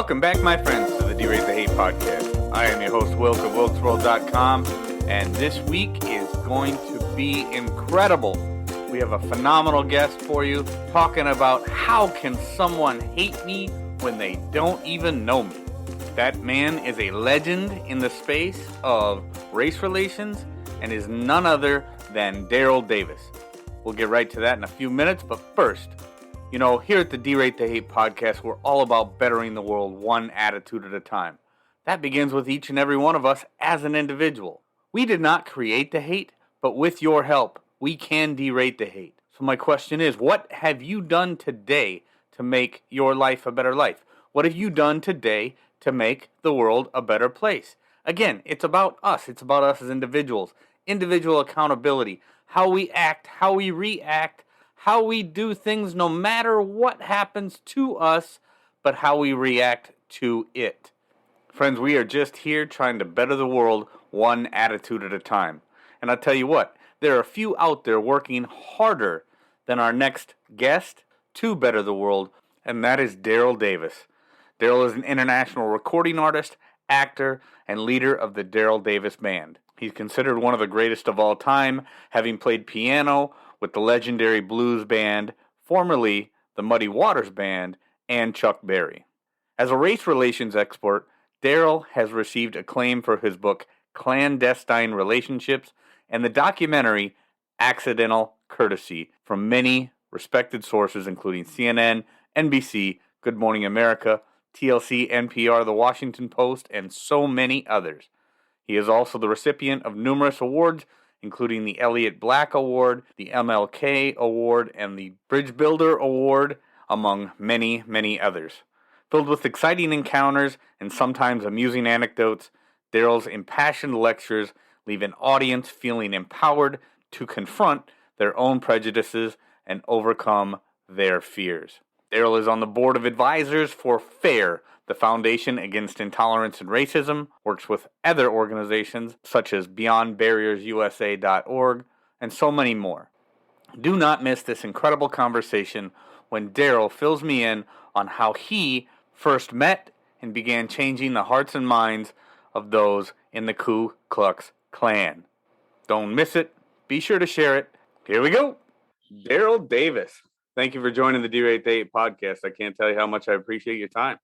Welcome back, my friends, to the Derate the Hate podcast. I am your host, Wilk of WilksWorld.com, and this week is going to be incredible. We have a phenomenal guest for you, talking about how can someone hate me when they don't even know me. That man is a legend in the space of race relations and is none other than Daryl Davis. We'll get right to that in a few minutes, but first, here at the Derate the Hate podcast, we're all about bettering the world one attitude at a time. That begins with each and every one of us as an individual. We did not create the hate, but with your help, we can derate the hate. So my question is, what have you done today to make your life a better life? What have you done today to make the world a better place? Again, it's about us. It's about us as individuals. Individual accountability. How we act, how we react, how we do things no matter what happens to us, but how we react to it. Friends, we are just here trying to better the world one attitude at a time. And I'll tell you what, there are a few out there working harder than our next guest to better the world, and that is Daryl Davis. Daryl is an international recording artist, actor, and leader of the Daryl Davis Band. He's considered one of the greatest of all time, having played piano with the legendary blues band, formerly the Muddy Waters Band, and Chuck Berry. As a race relations expert, Daryl has received acclaim for his book, Clandestine Relationships, and the documentary, Accidental Courtesy, from many respected sources, including CNN, NBC, Good Morning America, TLC, NPR, The Washington Post, and so many others. He is also the recipient of numerous awards, including the Elliott Black Award, the MLK Award, and the Bridge Builder Award, among many, many others. Filled with exciting encounters and sometimes amusing anecdotes, Daryl's impassioned lectures leave an audience feeling empowered to confront their own prejudices and overcome their fears. Daryl is on the board of advisors for FAIR, the Foundation Against Intolerance and Racism, works with other organizations such as BeyondBarriersUSA.org, and so many more. Do not miss this incredible conversation when Daryl fills me in on how he first met and began changing the hearts and minds of those in the Ku Klux Klan. Don't miss it. Be sure to share it. Here we go. Daryl Davis. Thank you for joining the Derate the Hate podcast. I can't tell you how much I appreciate your time.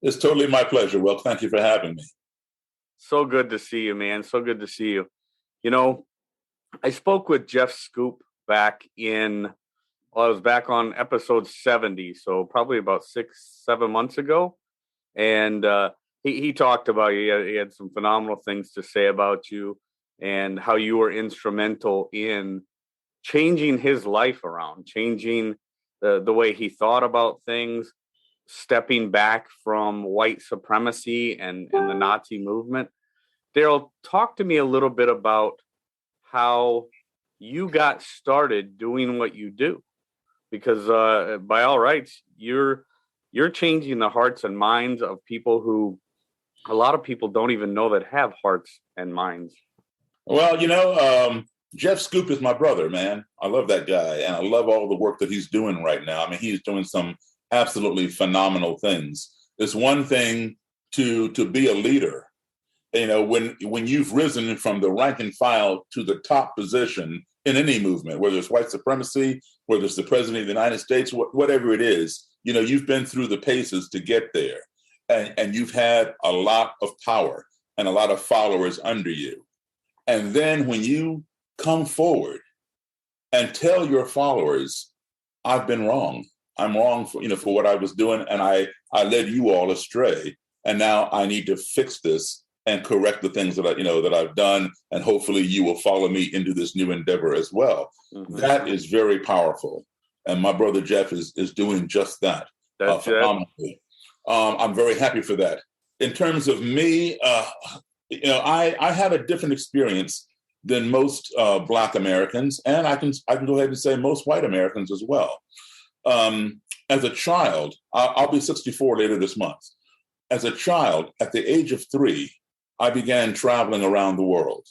It's totally my pleasure, Will. Thank you for having me. So good to see you, man. So good to see you. I spoke with Jeff Scoop back I was back on episode 70, so probably about 6-7 months ago. And he talked about you. He had some phenomenal things to say about you and how you were instrumental in changing his life around, changing the way he thought about things, stepping back from white supremacy and the Nazi movement. Daryl, talk to me a little bit about how you got started doing what you do, because by all rights, you're changing the hearts and minds of people who a lot of people don't even know that have hearts and minds. Well, Jeff Scoop is my brother, man. I love that guy, and I love all the work that he's doing right now. I mean, he's doing some absolutely phenomenal things. It's one thing to be a leader, when you've risen from the rank and file to the top position in any movement, whether it's white supremacy, whether it's the president of the United States, whatever it is, you've been through the paces to get there, and you've had a lot of power and a lot of followers under you. And then when you come forward and tell your followers, I've been wrong. I'm wrong for what I was doing, and I led you all astray. And now I need to fix this and correct the things that I've done, and hopefully you will follow me into this new endeavor as well. Mm-hmm. That is very powerful, and my brother Jeff is doing just that. That's phenomenally. I'm very happy for that. In terms of me, I had a different experience than most Black Americans, and I can go ahead and say most white Americans as well. As a child, I'll be 64 later this month. As a child, at the age of 3, I began traveling around the world.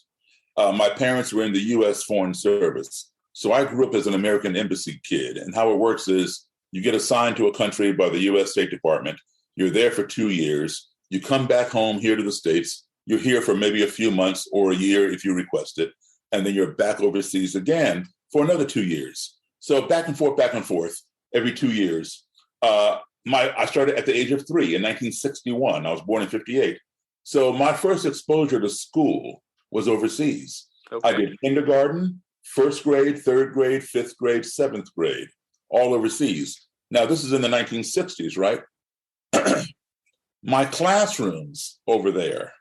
My parents were in the U.S. Foreign Service, so I grew up as an American Embassy kid. And how it works is you get assigned to a country by the U.S. State Department. You're there for 2 years. You come back home here to the States. You're here for maybe a few months or a year if you request it. And then you're back overseas again for another 2 years. So back and forth every 2 years. I started at the age of 3 in 1961. I was born in 58. So my first exposure to school was overseas. Okay. I did kindergarten, first grade, third grade, fifth grade, seventh grade, all overseas. Now, this is in the 1960s, right? My classrooms over there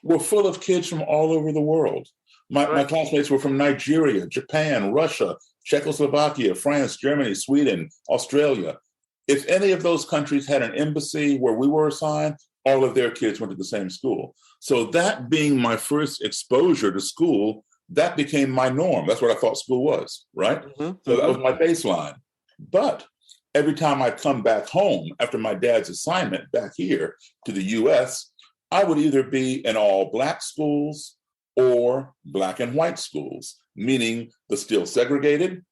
were full of kids from all over the world. My classmates were from Nigeria, Japan, Russia, Czechoslovakia, France, Germany, Sweden, Australia. If any of those countries had an embassy where we were assigned, all of their kids went to the same school. So that being my first exposure to school, that became my norm. That's what I thought school was, right? Mm-hmm. So that was my baseline. But every time I'd come back home after my dad's assignment back here to the US, I would either be in all Black schools or Black and white schools, meaning the still segregated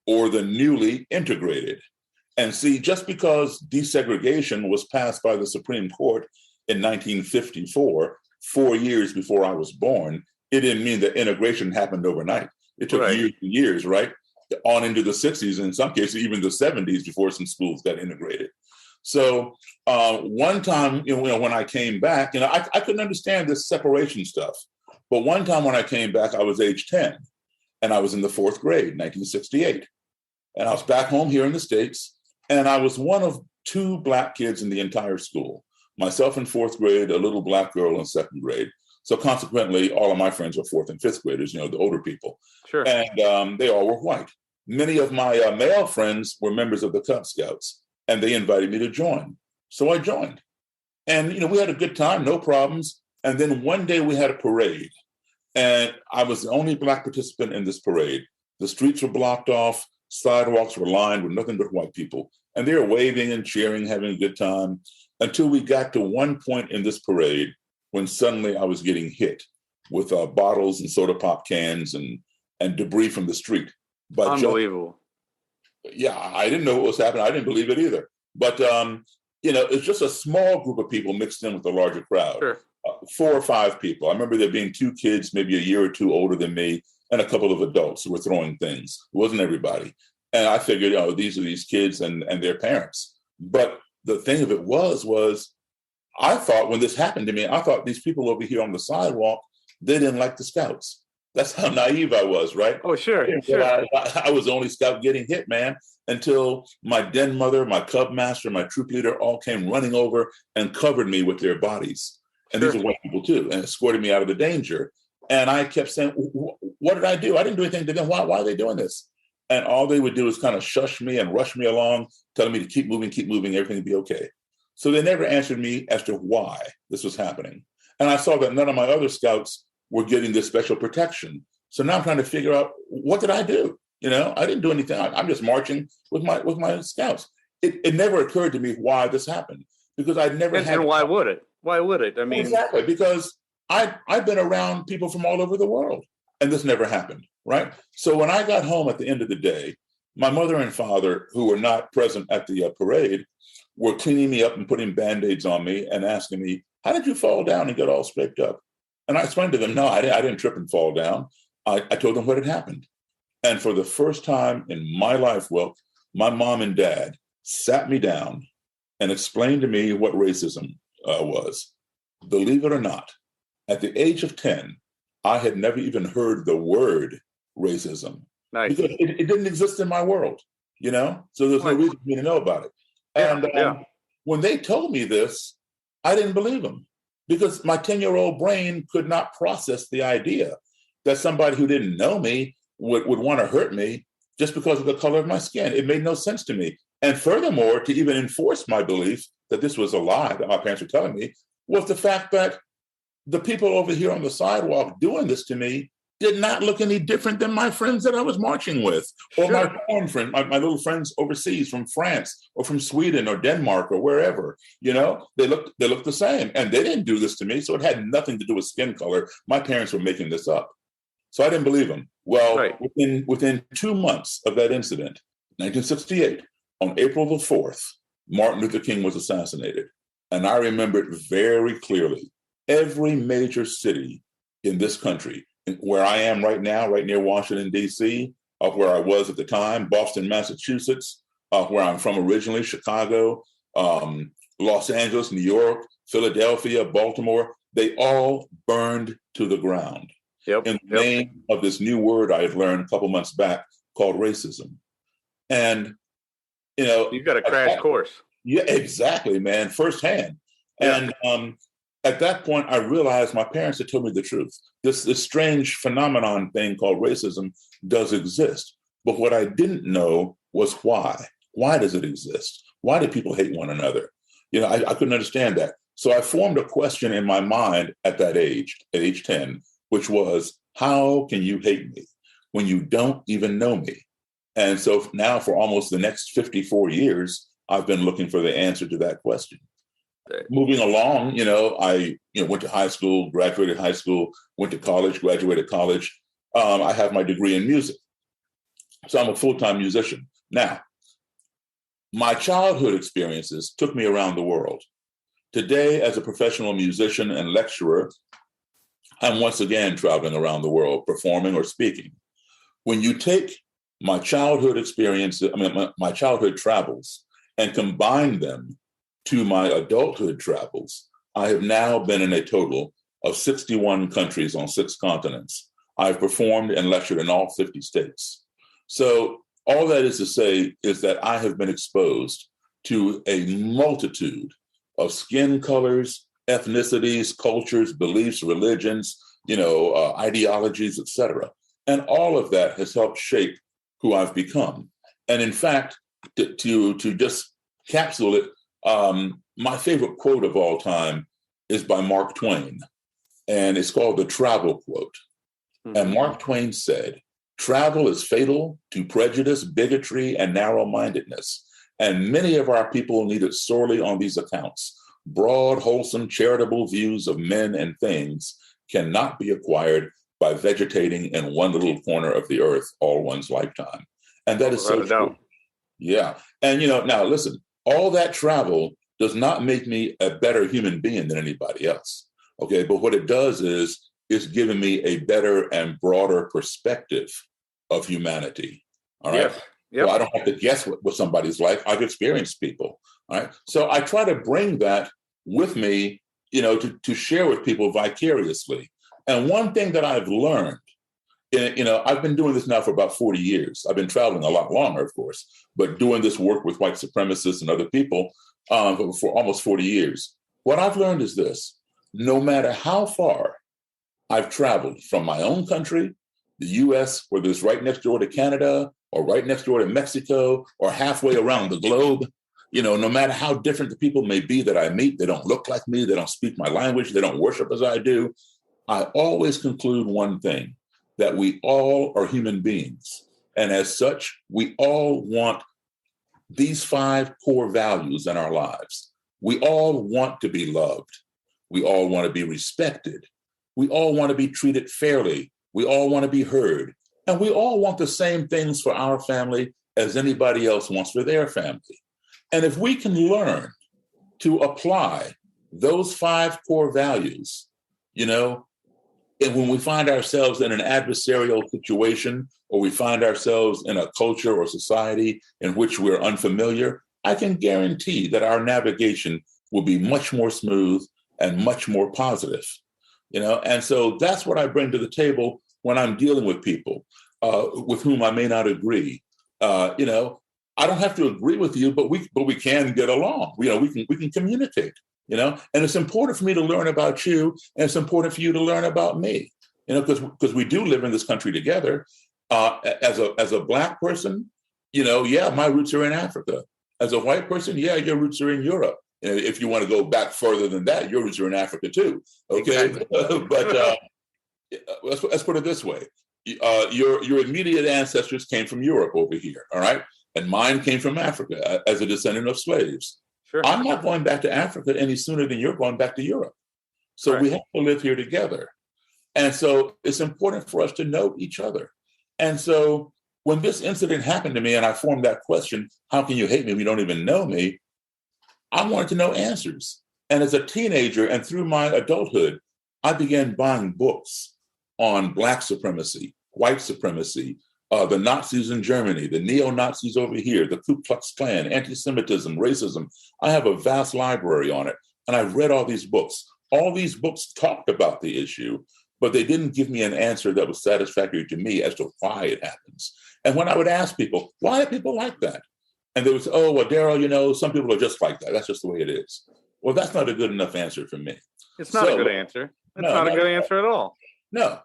or the newly integrated. And see, just because desegregation was passed by the Supreme Court in 1954, 4 years before I was born, it didn't mean that integration happened overnight. It took years and years, right? On into the 60s, in some cases, even the 70s before some schools got integrated. So one time, when I came back, I couldn't understand this separation stuff. But one time when I came back, I was age 10 and I was in the 4th grade, 1968. And I was back home here in the States. And I was one of 2 Black kids in the entire school, myself in 4th grade, a little Black girl in 2nd grade. So consequently, all of my friends were 4th and 5th graders, the older people. Sure. And they all were white. Many of my male friends were members of the Cub Scouts, and they invited me to join. So I joined. And, we had a good time, no problems. And then one day we had a parade, and I was the only Black participant in this parade. The streets were blocked off. Sidewalks were lined with nothing but white people. And they were waving and cheering, having a good time, until we got to one point in this parade when suddenly I was getting hit with bottles and soda pop cans and debris from the street. But unbelievable. I didn't know what was happening. I didn't believe it either. But, it's just a small group of people mixed in with a larger crowd. Sure. 4 or 5 people. I remember there being 2 kids, maybe a year or 2 older than me, and a couple of adults who were throwing things. It wasn't everybody. And I figured, these are these kids and their parents. But the thing of it was I thought when this happened to me, I thought these people over here on the sidewalk, they didn't like the Scouts. That's how naive I was, right? Oh, sure. I was the only Scout getting hit, man, until my den mother, my Cub master, my troop leader all came running over and covered me with their bodies. And these are white people too, and escorted me out of the danger. And I kept saying, what did I do? I didn't do anything to them. Why are they doing this? And all they would do is kind of shush me and rush me along, telling me to keep moving, everything would be okay. So they never answered me as to why this was happening. And I saw that none of my other Scouts were getting this special protection. So now I'm trying to figure out, what did I do? I didn't do anything. I'm just marching with my Scouts. It never occurred to me why this happened, because I'd never had. And why would it? Why would it? I mean, exactly, because I've been around people from all over the world, and this never happened, right? So when I got home at the end of the day, my mother and father, who were not present at the parade, were cleaning me up and putting Band-Aids on me and asking me, how did you fall down and get all scraped up? And I explained to them, no, I didn't trip and fall down. I told them what had happened. And for the first time in my life, Wilk, my mom and dad sat me down and explained to me what racism was. Believe it or not, at the age of 10, I had never even heard the word racism. Nice. Because it didn't exist in my world, So there's no reason for me to know about it. And when they told me this, I didn't believe them, because my 10-year-old brain could not process the idea that somebody who didn't know me would want to hurt me just because of the color of my skin. It made no sense to me. And furthermore, to even enforce my belief that this was a lie that my parents were telling me, was the fact that the people over here on the sidewalk doing this to me did not look any different than my friends that I was marching with, or my foreign friends, my little friends overseas from France or from Sweden or Denmark or wherever. They looked the same, and they didn't do this to me. So it had nothing to do with skin color. My parents were making this up. So I didn't believe them. Well, within 2 months of that incident, 1968, on April the 4th, Martin Luther King was assassinated. And I remember it very clearly. Every major city in this country, where I am right now, right near Washington, D.C., where I was at the time, Boston, Massachusetts, where I'm from originally, Chicago, Los Angeles, New York, Philadelphia, Baltimore, they all burned to the ground in the name of this new word I had learned a couple months back called racism. And, you've got a crash course. Yeah, exactly, man, firsthand. Yeah. And at that point, I realized my parents had told me the truth. This strange phenomenon thing called racism does exist. But what I didn't know was why. Why does it exist? Why do people hate one another? I couldn't understand that. So I formed a question in my mind at that age, at age 10, which was, how can you hate me when you don't even know me? And so now for almost the next 54 years, I've been looking for the answer to that question. Moving along, I went to high school, graduated high school, went to college, graduated college. I have my degree in music. So I'm a full-time musician. Now, my childhood experiences took me around the world. Today, as a professional musician and lecturer, I'm once again traveling around the world, performing or speaking. When you take my childhood experiences, my childhood travels, and combine them to my adulthood travels, I have now been in a total of 61 countries on 6 continents. I've performed and lectured in all 50 states. So all that is to say is that I have been exposed to a multitude of skin colors, ethnicities, cultures, beliefs, religions, ideologies, etc. And all of that has helped shape who I've become. And in fact, to just capsule it, my favorite quote of all time is by Mark Twain, and it's called the travel quote. Mm-hmm. And Mark Twain said, "Travel is fatal to prejudice, bigotry, and narrow-mindedness, and many of our people need it sorely on these accounts. Broad, wholesome, charitable views of men and things cannot be acquired by vegetating in one little corner of the earth all one's lifetime." And that is so true. Yeah. And, now listen, all that travel does not make me a better human being than anybody else. Okay. But what it does is it's given me a better and broader perspective of humanity. All right. Yep. So I don't have to guess what somebody's like. I've experienced people. All right. So I try to bring that with me, to share with people vicariously. And one thing that I've learned, I've been doing this now for about 40 years. I've been traveling a lot longer, of course, but doing this work with white supremacists and other people for almost 40 years. What I've learned is this: no matter how far I've traveled from my own country, the U.S., whether it's right next door to Canada or right next door to Mexico or halfway around the globe, no matter how different the people may be that I meet, they don't look like me, they don't speak my language, they don't worship as I do, I always conclude one thing, that we all are human beings. And as such, we all want these 5 core values in our lives. We all want to be loved. We all want to be respected. We all want to be treated fairly. We all want to be heard. And we all want the same things for our family as anybody else wants for their family. And if we can learn to apply those 5 core values, and when we find ourselves in an adversarial situation, or we find ourselves in a culture or society in which we're unfamiliar, I can guarantee that our navigation will be much more smooth and much more positive. And so that's what I bring to the table when I'm dealing with people with whom I may not agree. I don't have to agree with you, but we can get along. We can communicate. And it's important for me to learn about you, and it's important for you to learn about me. Because we do live in this country together. As a Black person, my roots are in Africa. As a white person, your roots are in Europe. And if you want to go back further than that, your roots are in Africa too. Okay, exactly. But let's put it this way: your immediate ancestors came from Europe over here, all right, and mine came from Africa as a descendant of slaves. Sure. I'm not going back to Africa any sooner than you're going back to Europe. So we have to live here together. And so it's important for us to know each other. And so when this incident happened to me and I formed that question, how can you hate me when you don't even know me? I wanted to know answers. And as a teenager and through my adulthood, I began buying books on Black supremacy, white supremacy, the Nazis in Germany, the neo-Nazis over here, the Ku Klux Klan, anti-Semitism, racism. I have a vast library on it, and I've read all these books. All these books talked about the issue, but they didn't give me an answer that was satisfactory to me as to why it happens. And when I would ask people, why are people like that? And they would say, oh, well, Daryl, some people are just like that. That's just the way it is. Well, that's not a good enough answer for me. It's not a good answer. It's not a good answer at all. No.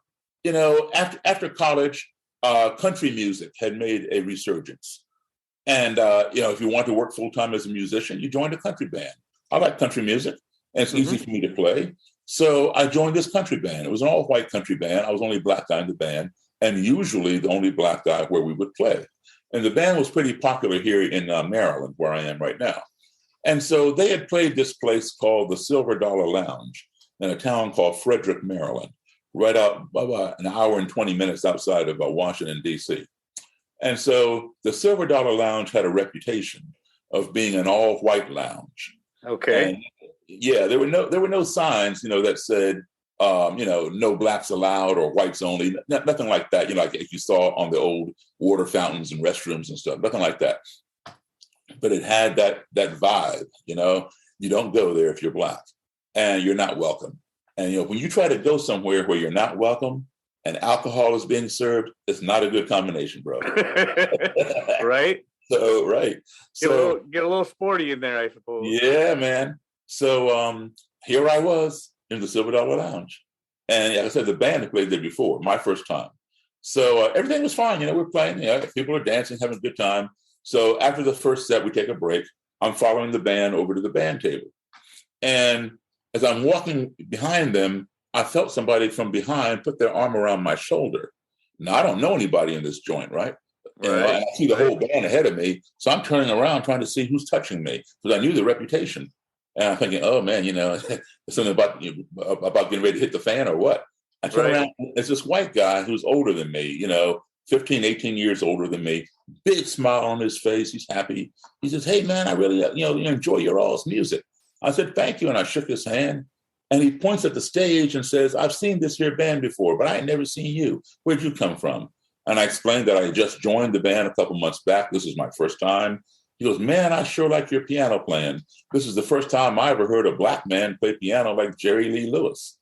After college, country music had made a resurgence. And, if you want to work full-time as a musician, you joined a country band. I like country music, and it's easy for me to play. So I joined this country band. It was an all-white country band. I was the only black guy in the band, and usually the only black guy where we would play. And the band was pretty popular here in Maryland, where I am right now. And so they had played this place called the Silver Dollar Lounge in a town called Frederick, Maryland, right out about an hour and 20 minutes outside of Washington, D.C. And so the Silver Dollar Lounge had a reputation of being an all-white lounge. Okay. And, there were no signs, that said, no blacks allowed or whites only, nothing like that. Like you saw on the old water fountains and restrooms and stuff, nothing like that. But it had that vibe, you don't go there if you're black and you're not welcome. And, when you try to go somewhere where you're not welcome and alcohol is being served, it's not a good combination, bro. Right? Right. Get a little sporty in there, I suppose. Yeah, man. So here I was in the Silver Dollar Lounge. And like I said, the band had played there before, my first time. So everything was fine. We're playing, people are dancing, having a good time. So after the first set, we take a break. I'm following the band over to the band table. And as I'm walking behind them, I felt somebody from behind put their arm around my shoulder. Now, I don't know anybody in this joint, right? And I see the whole band ahead of me. So I'm turning around trying to see who's touching me because I knew the reputation. And I'm thinking, oh, man, something about getting ready to hit the fan or what? I turn around. It's this white guy who's older than me, 15, 18 years older than me. Big smile on his face. He's happy. He says, hey, man, I really, enjoy your all's music. I said, thank you. And I shook his hand. And he points at the stage and says, I've seen this here band before, but I ain't never seen you. Where'd you come from? And I explained that I had just joined the band a couple months back. This is my first time. He goes, man, I sure like your piano playing. This is the first time I ever heard a black man play piano like Jerry Lee Lewis.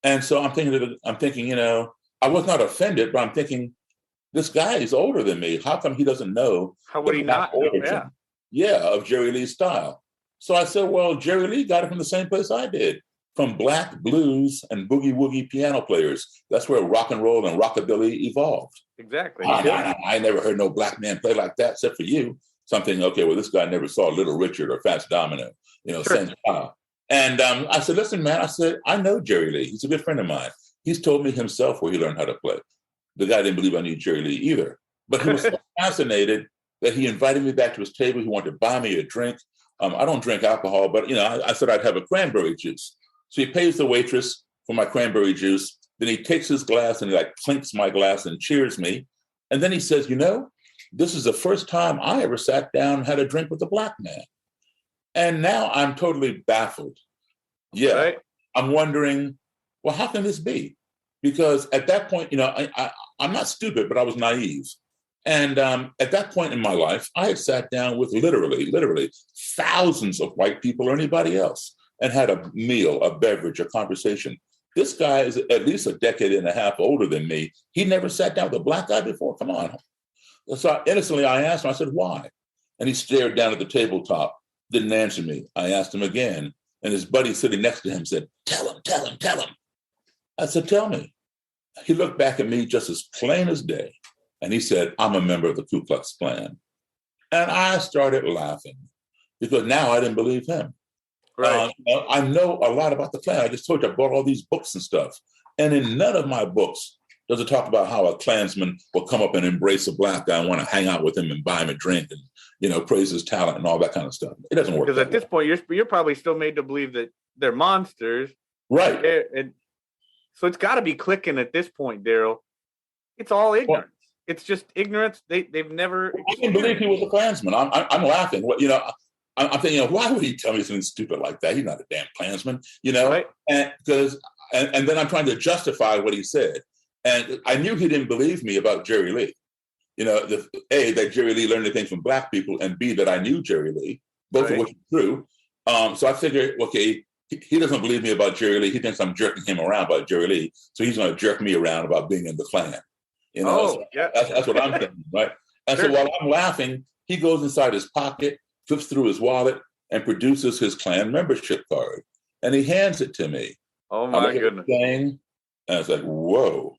And so I'm thinking, I was not offended, but I'm thinking, this guy is older than me. How come he doesn't know? How would he not know? Yeah, of Jerry Lee's style. So I said, well, Jerry Lee got it from the same place I did, from black blues and boogie-woogie piano players. That's where rock and roll and rockabilly evolved. Exactly. I never heard no black man play like that except for you. Something, okay, well, this guy never saw Little Richard or Fats Domino, same style. And I said, listen, man, I know Jerry Lee. He's a good friend of mine. He's told me himself where he learned how to play. The guy didn't believe I knew Jerry Lee either. But he was so fascinated that he invited me back to his table. He wanted to buy me a drink. I don't drink alcohol, but, I said I'd have a cranberry juice. So he pays the waitress for my cranberry juice. Then he takes his glass and he clinks my glass and cheers me. And then he says, this is the first time I ever sat down and had a drink with a black man. And now I'm totally baffled. Yeah. Right. I'm wondering, well, how can this be? Because at that point, I'm not stupid, but I was naive. And at that point in my life, I had sat down with literally thousands of white people or anybody else and had a meal, a beverage, a conversation. This guy is at least a decade and a half older than me. He never sat down with a black guy before. Come on. So innocently, I asked him, I said, why? And he stared down at the tabletop, didn't answer me. I asked him again. And his buddy sitting next to him said, tell him. I said, tell me. He looked back at me just as plain as day. And he said, I'm a member of the Ku Klux Klan. And I started laughing because now I didn't believe him. Right. I know a lot about the Klan. I just told you I bought all these books and stuff. And in none of my books does it talk about how a Klansman will come up and embrace a black guy and want to hang out with him and buy him a drink and, praise his talent and all that kind of stuff. It doesn't work. Because at this point, you're probably still made to believe that they're monsters. Right. And so it's got to be clicking at this point, Daryl. It's all ignorance. It's just ignorance. They've never. I didn't believe he was a Klansman. I'm laughing. I'm thinking, why would he tell me something stupid like that? He's not a damn Klansman, you know? Right. And then I'm trying to justify what he said. And I knew he didn't believe me about Jerry Lee. You know, A, that Jerry Lee learned things from Black people, and B, that I knew Jerry Lee, both of which are true. So I figured, okay, he doesn't believe me about Jerry Lee. He thinks I'm jerking him around about Jerry Lee. So he's going to jerk me around about being in the Klan. You know, that's what I'm thinking, right? And so while I'm laughing, he goes inside his pocket, flips through his wallet, and produces his Klan membership card. And he hands it to me. Oh, my goodness. And it's like, whoa.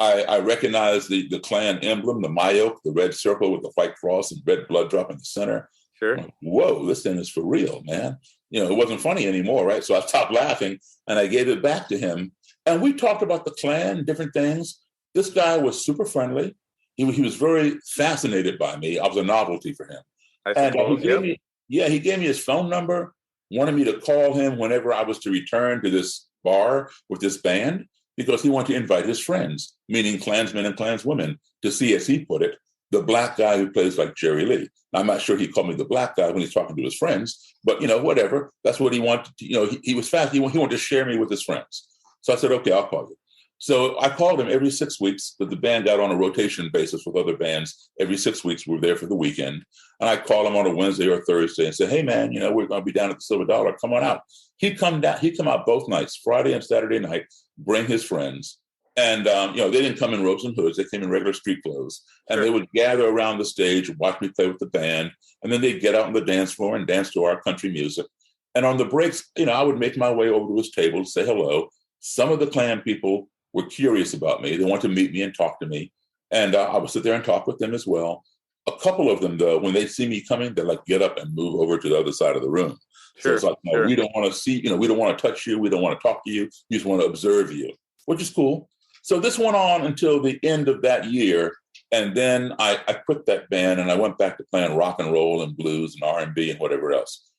I recognize the Klan emblem, the Mayoke, the red circle with the white cross and red blood drop in the center. Sure. Like, whoa, this thing is for real, man. You know, it wasn't funny anymore, right? So I stopped laughing and I gave it back to him. And we talked about the Klan, different things. This guy was super friendly. He was very fascinated by me. I was a novelty for him. I suppose, he gave me his phone number, wanted me to call him whenever I was to return to this bar with this band, because he wanted to invite his friends, meaning Klansmen and Klanswomen, to see, as he put it, the Black guy who plays like Jerry Lee. I'm not sure he called me the Black guy when he's talking to his friends, but, you know, whatever. That's what he wanted. He was fast. He wanted to share me with his friends. So I said, okay, I'll call you. So I called him every 6 weeks, but the band got on a rotation basis with other bands. Every 6 weeks, we were there for the weekend. And I call him on a Wednesday or Thursday and say, hey, man, you know, we're going to be down at the Silver Dollar. Come on out. He'd come out both nights, Friday and Saturday night, bring his friends. And, they didn't come in robes and hoods. They came in regular street clothes. And They would gather around the stage, watch me play with the band. And then they'd get out on the dance floor and dance to our country music. And on the breaks, I would make my way over to his table to say hello. Some of the Klan people were curious about me. They wanted to meet me and talk to me. And I would sit there and talk with them as well. A couple of them, though, when they see me coming, they get up and move over to the other side of the room. Sure, so it's like, we don't want to see, we don't want to touch you. We don't want to talk to you. We just want to observe you, which is cool. So this went on until the end of that year. And then I quit that band and I went back to playing rock and roll and blues and R&B and whatever else.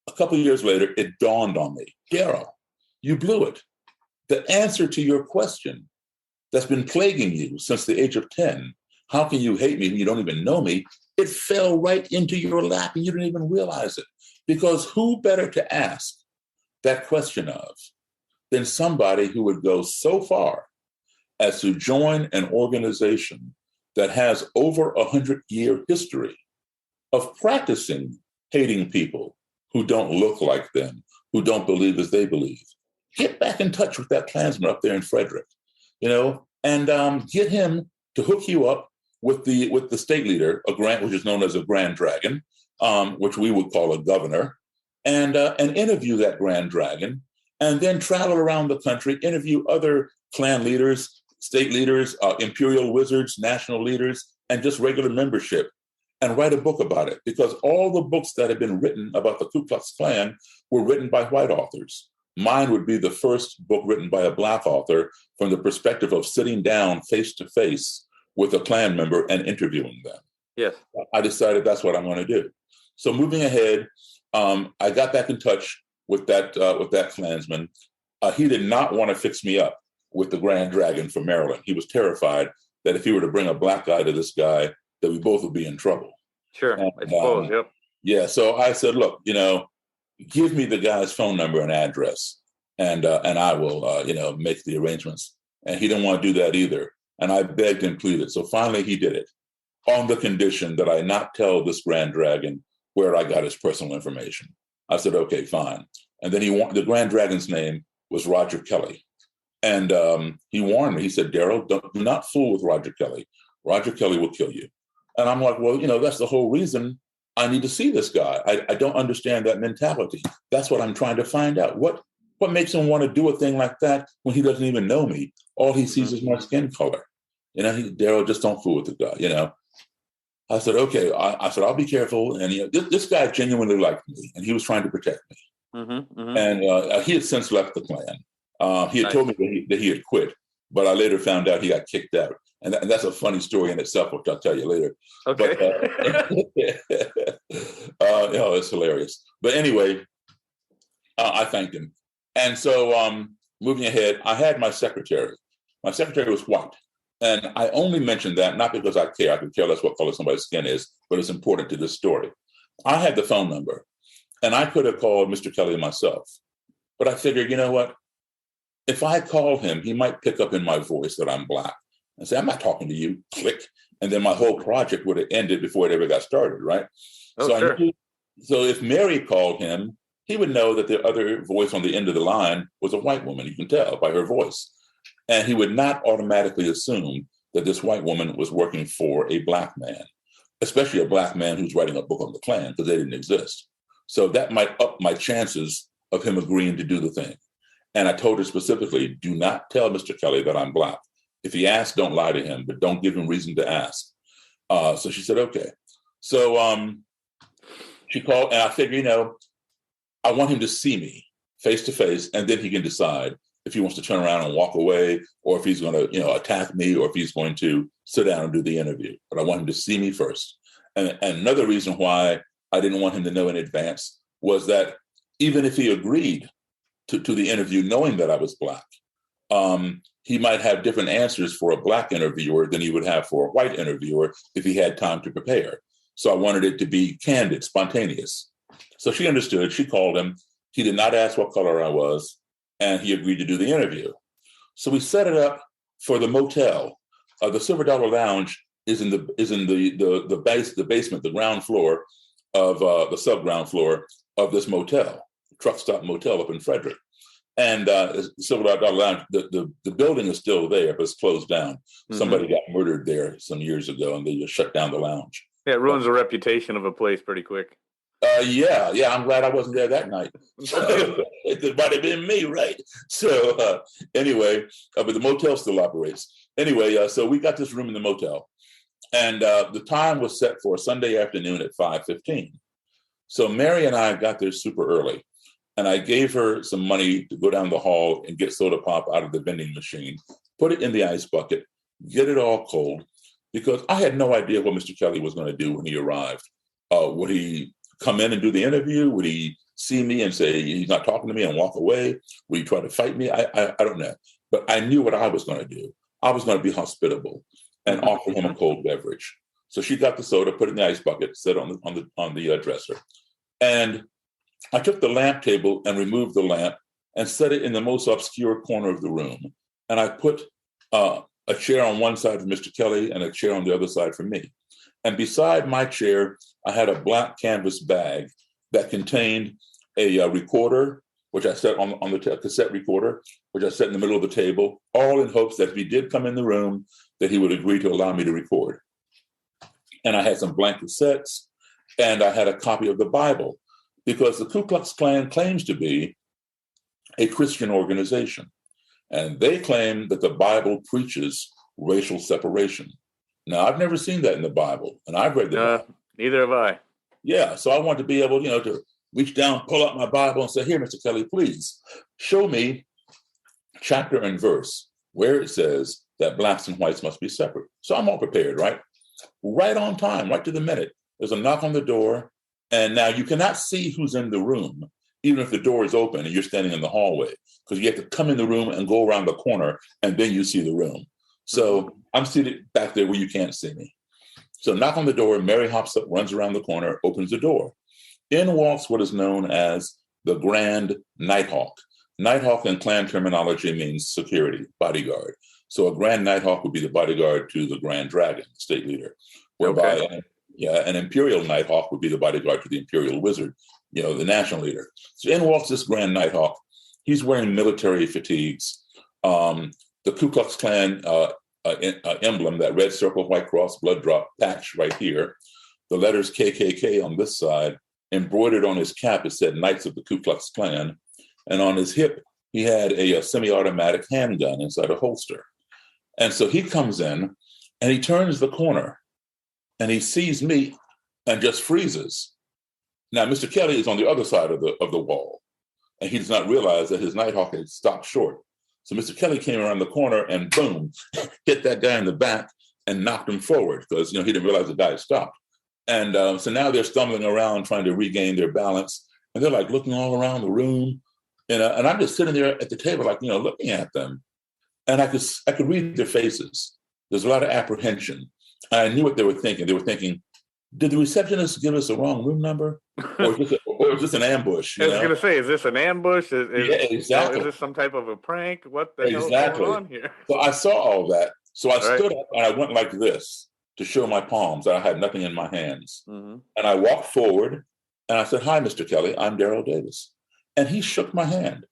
A couple of years later, it dawned on me, Daryl, you blew it. The answer to your question that's been plaguing you since the age of 10, how can you hate me when you don't even know me? It fell right into your lap and you didn't even realize it. Because who better to ask that question of than somebody who would go so far as to join an organization that has over 100-year history of practicing hating people who don't look like them, who don't believe as they believe. Get back in touch with that Klansman up there in Frederick, and get him to hook you up with the state leader, which is known as a Grand Dragon, which we would call a governor, and interview that Grand Dragon, and then travel around the country, interview other Klan leaders, state leaders, imperial wizards, national leaders, and just regular membership, and write a book about it. Because all the books that have been written about the Ku Klux Klan were written by white authors. Mine would be the first book written by a Black author from the perspective of sitting down face to face with a Klan member and interviewing them. Yes. I decided that's what I'm going to do. So moving ahead, I got back in touch with that Klansman. He did not want to fix me up with the Grand Dragon from Maryland. He was terrified that if he were to bring a Black guy to this guy, that we both would be in trouble. Sure, and, I suppose, yep. Yeah, so I said, look, give me the guy's phone number and address, and I will, make the arrangements. And he didn't want to do that either. And I begged and pleaded. So finally he did it on the condition that I not tell this Grand Dragon where I got his personal information. I said, okay, fine. And then the Grand Dragon's name was Roger Kelly. And he warned me. He said, Daryl, do not fool with Roger Kelly. Roger Kelly will kill you. And I'm like, well, that's the whole reason I need to see this guy. I don't understand that mentality. That's what I'm trying to find out. What makes him want to do a thing like that when he doesn't even know me? All he sees is my skin color. Daryl, just don't fool with the guy, I said, okay. I said, I'll be careful. And this guy genuinely liked me, and he was trying to protect me. Mm-hmm, mm-hmm. And he had since left the Klan. He had told me that he had quit, but I later found out he got kicked out. And that's a funny story in itself, which I'll tell you later. Okay. But, it's hilarious. But anyway, I thanked him. And so moving ahead, I had my secretary. My secretary was white. And I only mentioned that not because I care. I could care less what color somebody's skin is, but it's important to this story. I had the phone number, and I could have called Mr. Kelly myself. But I figured, you know what? If I call him, he might pick up in my voice that I'm Black and say, I'm not talking to you, click. And then my whole project would have ended before it ever got started, right? Oh, so sure. I knew, so if Mary called him, he would know that the other voice on the end of the line was a white woman. You can tell by her voice. And he would not automatically assume that this white woman was working for a Black man, especially a Black man who's writing a book on the Klan, because they didn't exist. So that might up my chances of him agreeing to do the thing. And I told her specifically, do not tell Mr. Kelly that I'm Black. If he asks, don't lie to him, but don't give him reason to ask. So she said, okay. So she called, and I figured, I want him to see me face to face, and then he can decide if he wants to turn around and walk away, or if he's going to, attack me, or if he's going to sit down and do the interview. But I want him to see me first. And another reason why I didn't want him to know in advance was that even if he agreed to the interview, knowing that I was Black, he might have different answers for a Black interviewer than he would have for a white interviewer if he had time to prepare. So I wanted it to be candid, spontaneous. So she understood. She called him. He did not ask what color I was, and he agreed to do the interview. So we set it up for the motel. The Silver Dollar Lounge is in the basement, the ground floor of the sub-ground floor of this motel, truck stop motel up in Frederick. And Silver Dollar Lounge, the building is still there, but it's closed down. Mm-hmm. Somebody got murdered there some years ago, and they just shut down the lounge. Yeah, it ruins the reputation of a place pretty quick. Yeah, I'm glad I wasn't there that night. It might have been me, right? So anyway, but the motel still operates. Anyway, so we got this room in the motel, and the time was set for Sunday afternoon at 5:15. So Mary and I got there super early, and I gave her some money to go down the hall and get soda pop out of the vending machine, put it in the ice bucket, get it all cold, because I had no idea what Mr. Kelly was going to do when he arrived. Would he come in and do the interview? Would he see me and say he's not talking to me and walk away? Would he try to fight me? I don't know. But I knew what I was going to do. I was going to be hospitable and offer him a cold beverage. So she got the soda, put it in the ice bucket, set it on the dresser. And I took the lamp table and removed the lamp and set it in the most obscure corner of the room. And I put a chair on one side for Mr. Kelly and a chair on the other side for me. And beside my chair, I had a black canvas bag that contained a recorder, which I set on the cassette recorder, which I set in the middle of the table, all in hopes that if he did come in the room, that he would agree to allow me to record. And I had some blank cassettes, and I had a copy of the Bible, because the Ku Klux Klan claims to be a Christian organization. And they claim that the Bible preaches racial separation. Now, I've never seen that in the Bible, and I've read the Bible. Neither have I. Yeah, so I want to be able, to reach down, pull out my Bible and say, here, Mr. Kelly, please show me chapter and verse where it says that Blacks and whites must be separate. So I'm all prepared, right? Right on time, right to the minute. There's a knock on the door, and now you cannot see who's in the room, even if the door is open and you're standing in the hallway, because you have to come in the room and go around the corner, and then you see the room. So I'm seated back there where you can't see me. So knock on the door, Mary hops up, runs around the corner, opens the door. In walks what is known as the Grand Nighthawk. Nighthawk in Klan terminology means security, bodyguard. So a Grand Nighthawk would be the bodyguard to the Grand Dragon, the state leader. Whereby an Imperial Nighthawk would be the bodyguard to the Imperial Wizard, the national leader. So in walks this Grand Nighthawk. He's wearing military fatigues. The Ku Klux Klan emblem, that red circle, white cross, blood drop patch right here, the letters KKK on this side, embroidered on his cap, it said Knights of the Ku Klux Klan. And on his hip, he had a semi-automatic handgun inside a holster. And so he comes in and he turns the corner and he sees me and just freezes. Now, Mr. Kelly is on the other side of the wall, and he does not realize that his Nighthawk had stopped short. So Mr. Kelly came around the corner and boom, hit that guy in the back and knocked him forward because, he didn't realize the guy had stopped. And so now they're stumbling around trying to regain their balance. And they're like looking all around the room. And I'm just sitting there at the table, like, looking at them. And I could read their faces. There's a lot of apprehension. And I knew what they were thinking. They were thinking, did the receptionist give us the wrong room number? Or is this an ambush? I was going to say, is this an ambush? Yeah, exactly. Is this some type of a prank? What the hell is Exactly. going on here? So I saw all that. So I All right. stood up and I went like this to show my palms that I had nothing in my hands. Mm-hmm. And I walked forward and I said, "Hi, Mr. Kelly, I'm Daryl Davis." And he shook my hand,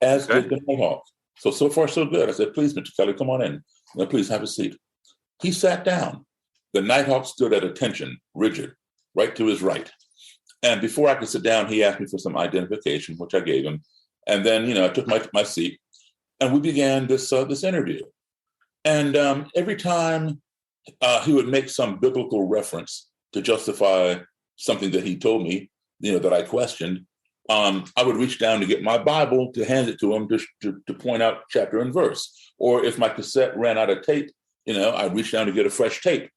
as did the Nighthawk. So far, so good. I said, "Please, Mr. Kelly, come on in. Please have a seat." He sat down. The Nighthawk stood at attention, rigid, right to his right. And before I could sit down, he asked me for some identification, which I gave him. And then, I took my seat, and we began this interview. And every time he would make some biblical reference to justify something that he told me, that I questioned, I would reach down to get my Bible to hand it to him to point out chapter and verse. Or if my cassette ran out of tape, I'd reach down to get a fresh tape.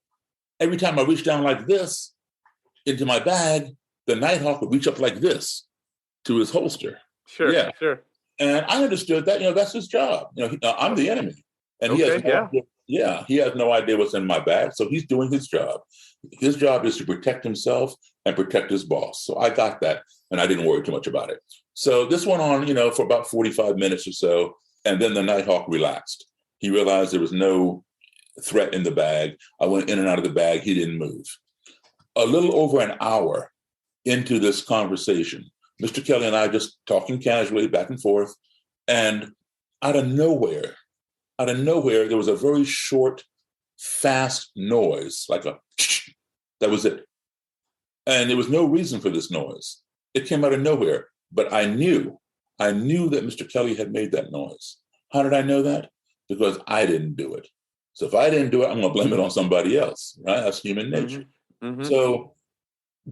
Every time I reached down like this into my bag, the Nighthawk would reach up like this to his holster. Sure, yeah. Sure. And I understood that, that's his job. I'm the enemy. And he has no idea what's in my bag. So he's doing his job. His job is to protect himself and protect his boss. So I got that, and I didn't worry too much about it. So this went on, for about 45 minutes or so. And then the Nighthawk relaxed. He realized there was no threat in the bag. I went in and out of the bag. He didn't move. A little over an hour into this conversation, Mr. Kelly and I just talking casually back and forth. And out of nowhere, there was a very short, fast noise, like a that was it. And there was no reason for this noise. It came out of nowhere. But I knew that Mr. Kelly had made that noise. How did I know that? Because I didn't do it. So if I didn't do it, I'm going to blame it on somebody else, right? That's human nature. Mm-hmm. So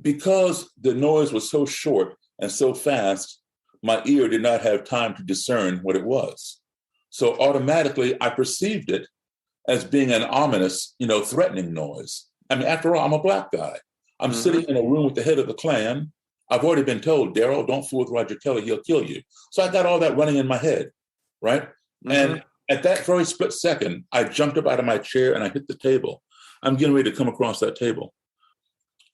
because the noise was so short and so fast, my ear did not have time to discern what it was. So automatically, I perceived it as being an ominous, threatening noise. I mean, after all, I'm a Black guy. I'm sitting in a room with the head of the Klan. I've already been told, "Daryl, don't fool with Roger Kelly. He'll kill you." So I got all that running in my head, right? Mm-hmm. And at that very split second, I jumped up out of my chair and I hit the table. I'm getting ready to come across that table.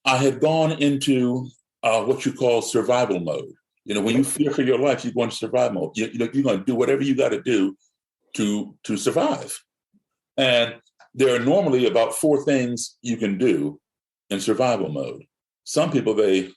I had gone into what you call survival mode. When you fear for your life, you go into survival mode. You're going to do whatever you got to do to survive. And there are normally about 4 things you can do in survival mode. Some people, they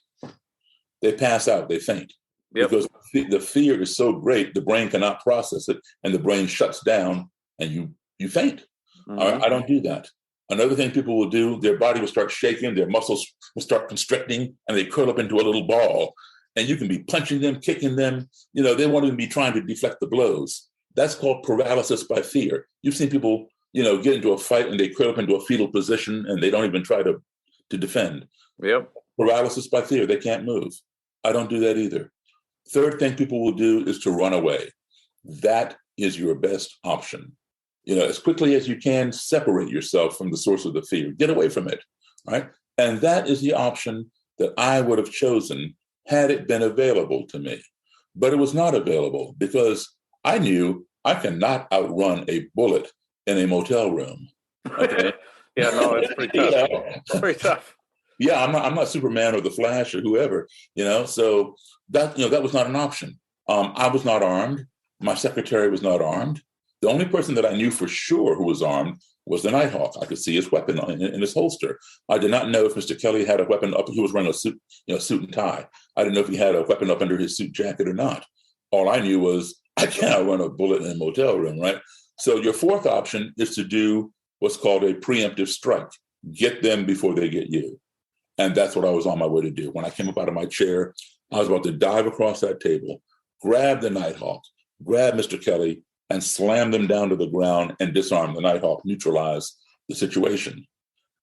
pass out, they faint. Yep. Because the fear is so great, the brain cannot process it, and the brain shuts down, and you faint. Mm-hmm. I don't do that. Another thing people will do, their body will start shaking, their muscles will start constricting, and they curl up into a little ball. And you can be punching them, kicking them. They won't even be trying to deflect the blows. That's called paralysis by fear. You've seen people, get into a fight and they curl up into a fetal position and they don't even try to defend. Yep. Paralysis by fear. They can't move. I don't do that either. Third thing people will do is to run away. That is your best option. As quickly as you can, separate yourself from the source of the fear. Get away from it, right? And that is the option that I would have chosen had it been available to me. But it was not available because I knew I cannot outrun a bullet in a motel room. Okay? Yeah, no, it's pretty tough. It's pretty tough. Yeah, I'm not Superman or the Flash or whoever, so that was not an option. I was not armed. My secretary was not armed. The only person that I knew for sure who was armed was the Nighthawk. I could see his weapon in his holster. I did not know if Mr. Kelly had a weapon up. He was wearing a suit, suit and tie. I didn't know if he had a weapon up under his suit jacket or not. All I knew was I can't run a bullet in a motel room, right? So your fourth option is to do what's called a preemptive strike. Get them before they get you. And that's what I was on my way to do. When I came up out of my chair, I was about to dive across that table, grab the Nighthawk, grab Mr. Kelly, and slam them down to the ground and disarm the Nighthawk, neutralize the situation.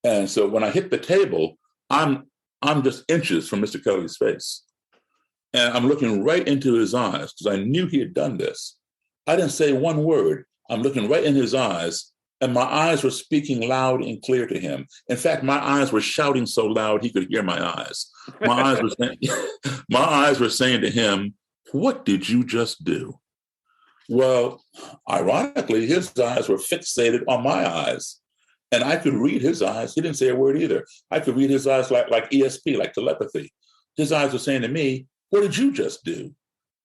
And so when I hit the table, I'm just inches from Mr. Kelly's face. And I'm looking right into his eyes because I knew he had done this. I didn't say one word. I'm looking right in his eyes, and my eyes were speaking loud and clear to him. In fact, my eyes were shouting so loud he could hear my eyes. My eyes were saying to him, "What did you just do?" Well, ironically, his eyes were fixated on my eyes. And I could read his eyes. He didn't say a word either. I could read his eyes like ESP, like telepathy. His eyes were saying to me, what did you just do?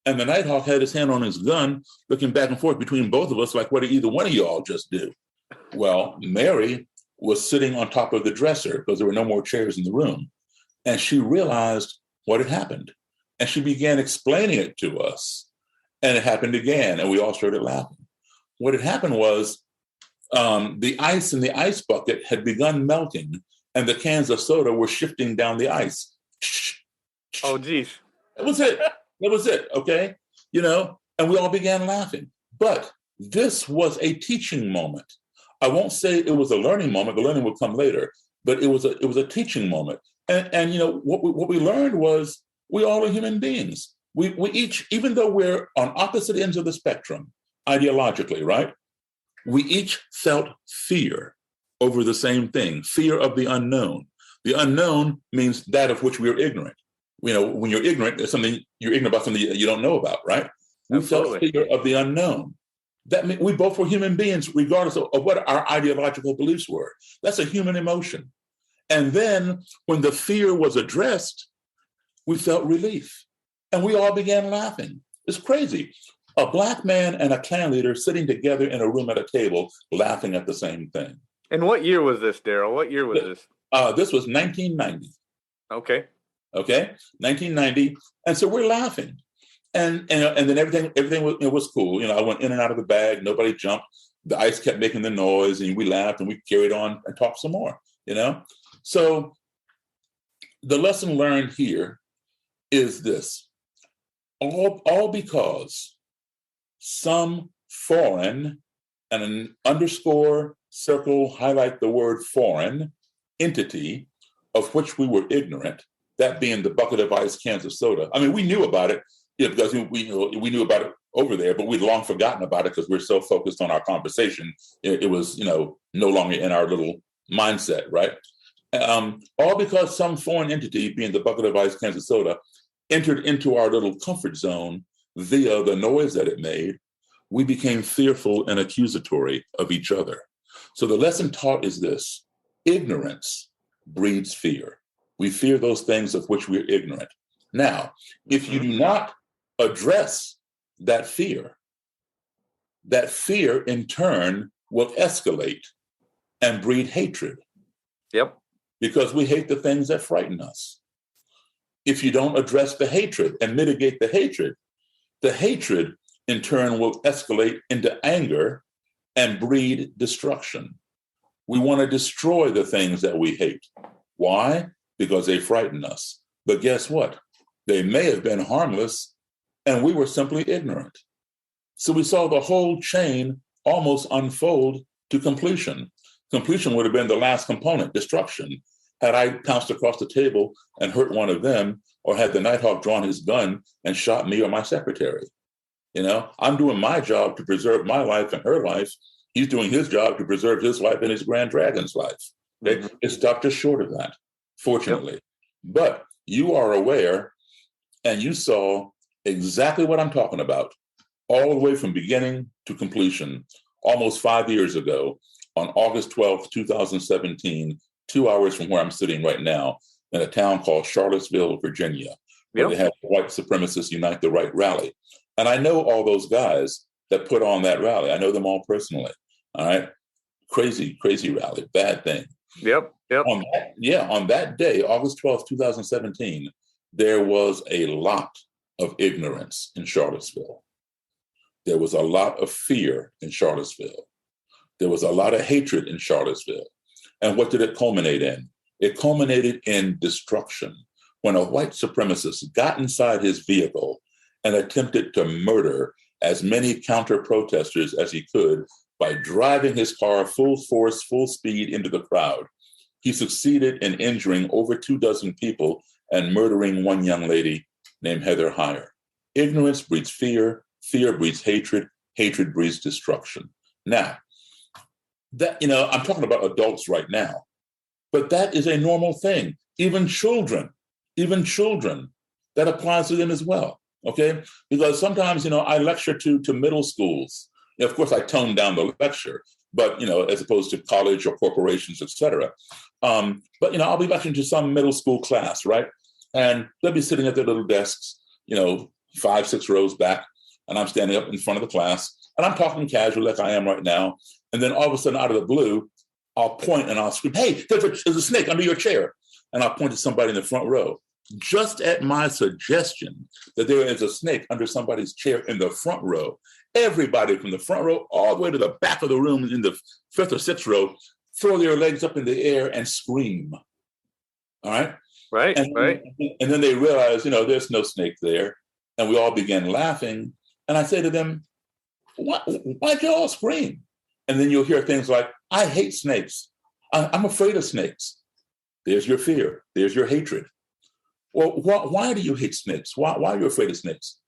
And the Nighthawk had his hand on his gun, looking back and forth between both of us, like, what did either one of y'all just do? Well, Mary was sitting on top of the dresser because there were no more chairs in the room. And she realized what had happened. And she began explaining it to us. And it happened again. And we all started laughing. What had happened was the ice in the ice bucket had begun melting, and the cans of soda were shifting down the ice. Oh, geez. That was it. That was it. Okay. And we all began laughing. But this was a teaching moment. I won't say it was a learning moment. The learning would come later, but it was a teaching moment. And what we learned was we all are human beings. We each, even though we're on opposite ends of the spectrum, ideologically, right? We each felt fear over the same thing, fear of the unknown. The unknown means that of which we are ignorant. When you're ignorant, it's something you're ignorant about, something you don't know about, right? We felt fear of the unknown. That means we both were human beings, regardless of what our ideological beliefs were. That's a human emotion. And then when the fear was addressed, we felt relief. And we all began laughing. It's crazy. A Black man and a Klan leader sitting together in a room at a table, laughing at the same thing. And what year was this, Daryl? What year was this? This was 1990. Okay, 1990. And so we're laughing. And then everything was cool. I went in and out of the bag. Nobody jumped. The ice kept making the noise, and we laughed, and we carried on and talked some more. So the lesson learned here is this: all because some foreign, and an underscore circle highlight the word foreign entity of which we were ignorant, that being the bucket of ice, cans of soda. I mean, we knew about it because we knew about it over there, but we'd long forgotten about it because we're so focused on our conversation. It was, no longer in our little mindset, right? All because some foreign entity, being the bucket of ice, cans of soda, entered into our little comfort zone via the noise that it made, we became fearful and accusatory of each other. So the lesson taught is this: ignorance breeds fear. We fear those things of which we're ignorant. Now, if you do not address that fear in turn will escalate and breed hatred. Yep. Because we hate the things that frighten us. If you don't address the hatred and mitigate the hatred in turn will escalate into anger and breed destruction. We want to destroy the things that we hate. Why? Because they frighten us. But guess what? They may have been harmless, and we were simply ignorant. So we saw the whole chain almost unfold to completion. Completion would have been the last component, destruction. Had I pounced across the table and hurt one of them, or had the Nighthawk drawn his gun and shot me or my secretary. I'm doing my job to preserve my life and her life. He's doing his job to preserve his life and his grand dragon's life. Okay? Mm-hmm. It stopped just short of that, fortunately. Yep. But you are aware, and you saw exactly what I'm talking about, all the way from beginning to completion, almost 5 years ago, on August 12th, 2017, 2 hours from where I'm sitting right now, in a town called Charlottesville, Virginia, where they had the White Supremacists Unite the Right rally. And I know all those guys that put on that rally. I know them all personally. All right. Crazy, crazy rally. Bad thing. Yep. On that day, August 12th, 2017, there was a lot of ignorance in Charlottesville. There was a lot of fear in Charlottesville. There was a lot of hatred in Charlottesville. And what did it culminate in? It culminated in destruction when a white supremacist got inside his vehicle and attempted to murder as many counter-protesters as he could by driving his car full force, full speed into the crowd. He succeeded in injuring over 24 people and murdering one young lady named Heather Heyer. Ignorance breeds fear, fear breeds hatred, hatred breeds destruction. Now, that, I'm talking about adults right now, but that is a normal thing. Even children, that applies to them as well, okay? Because sometimes, I lecture to middle schools. Of course, I tone down the lecture, but, as opposed to college or corporations, et cetera. But, I'll be watching to some middle school class, right? And they'll be sitting at their little desks, 5, 6 rows back. And I'm standing up in front of the class and I'm talking casually like I am right now. And then all of a sudden, out of the blue, I'll point and I'll scream, "Hey, there's a snake under your chair." And I'll point to somebody in the front row. Just at my suggestion that there is a snake under somebody's chair in the front row, everybody from the front row all the way to the back of the room in the 5th or 6th row throw their legs up in the air and scream. All right? Right, right. And then they realize, there's no snake there. And we all began laughing. And I say to them, why'd you all scream? And then you'll hear things like, "I hate snakes. I'm afraid of snakes." There's your fear. There's your hatred. Well, why do you hate snakes? Why are you afraid of snakes?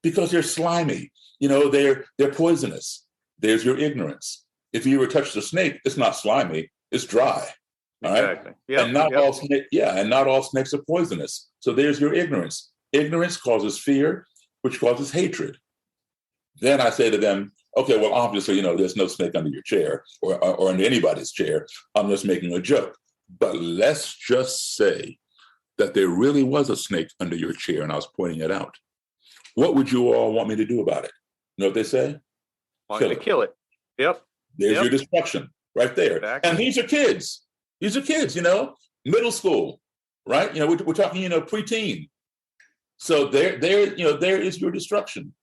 Because they're slimy. They're poisonous. There's your ignorance. If you ever touch the snake, it's not slimy. It's dry. All right. Exactly. Yep, and not all snakes are poisonous. So there's your ignorance. Ignorance causes fear, which causes hatred. Then I say to them, "Okay, well, obviously, there's no snake under your chair or under anybody's chair. I'm just making a joke. But let's just say that there really was a snake under your chair and I was pointing it out. What would you all want me to do about it?" You know what they say? Want to kill it. Yep. There's your destruction right there. Exactly. And these are kids. These are kids, middle school, right? We're talking, preteen. So there is your destruction.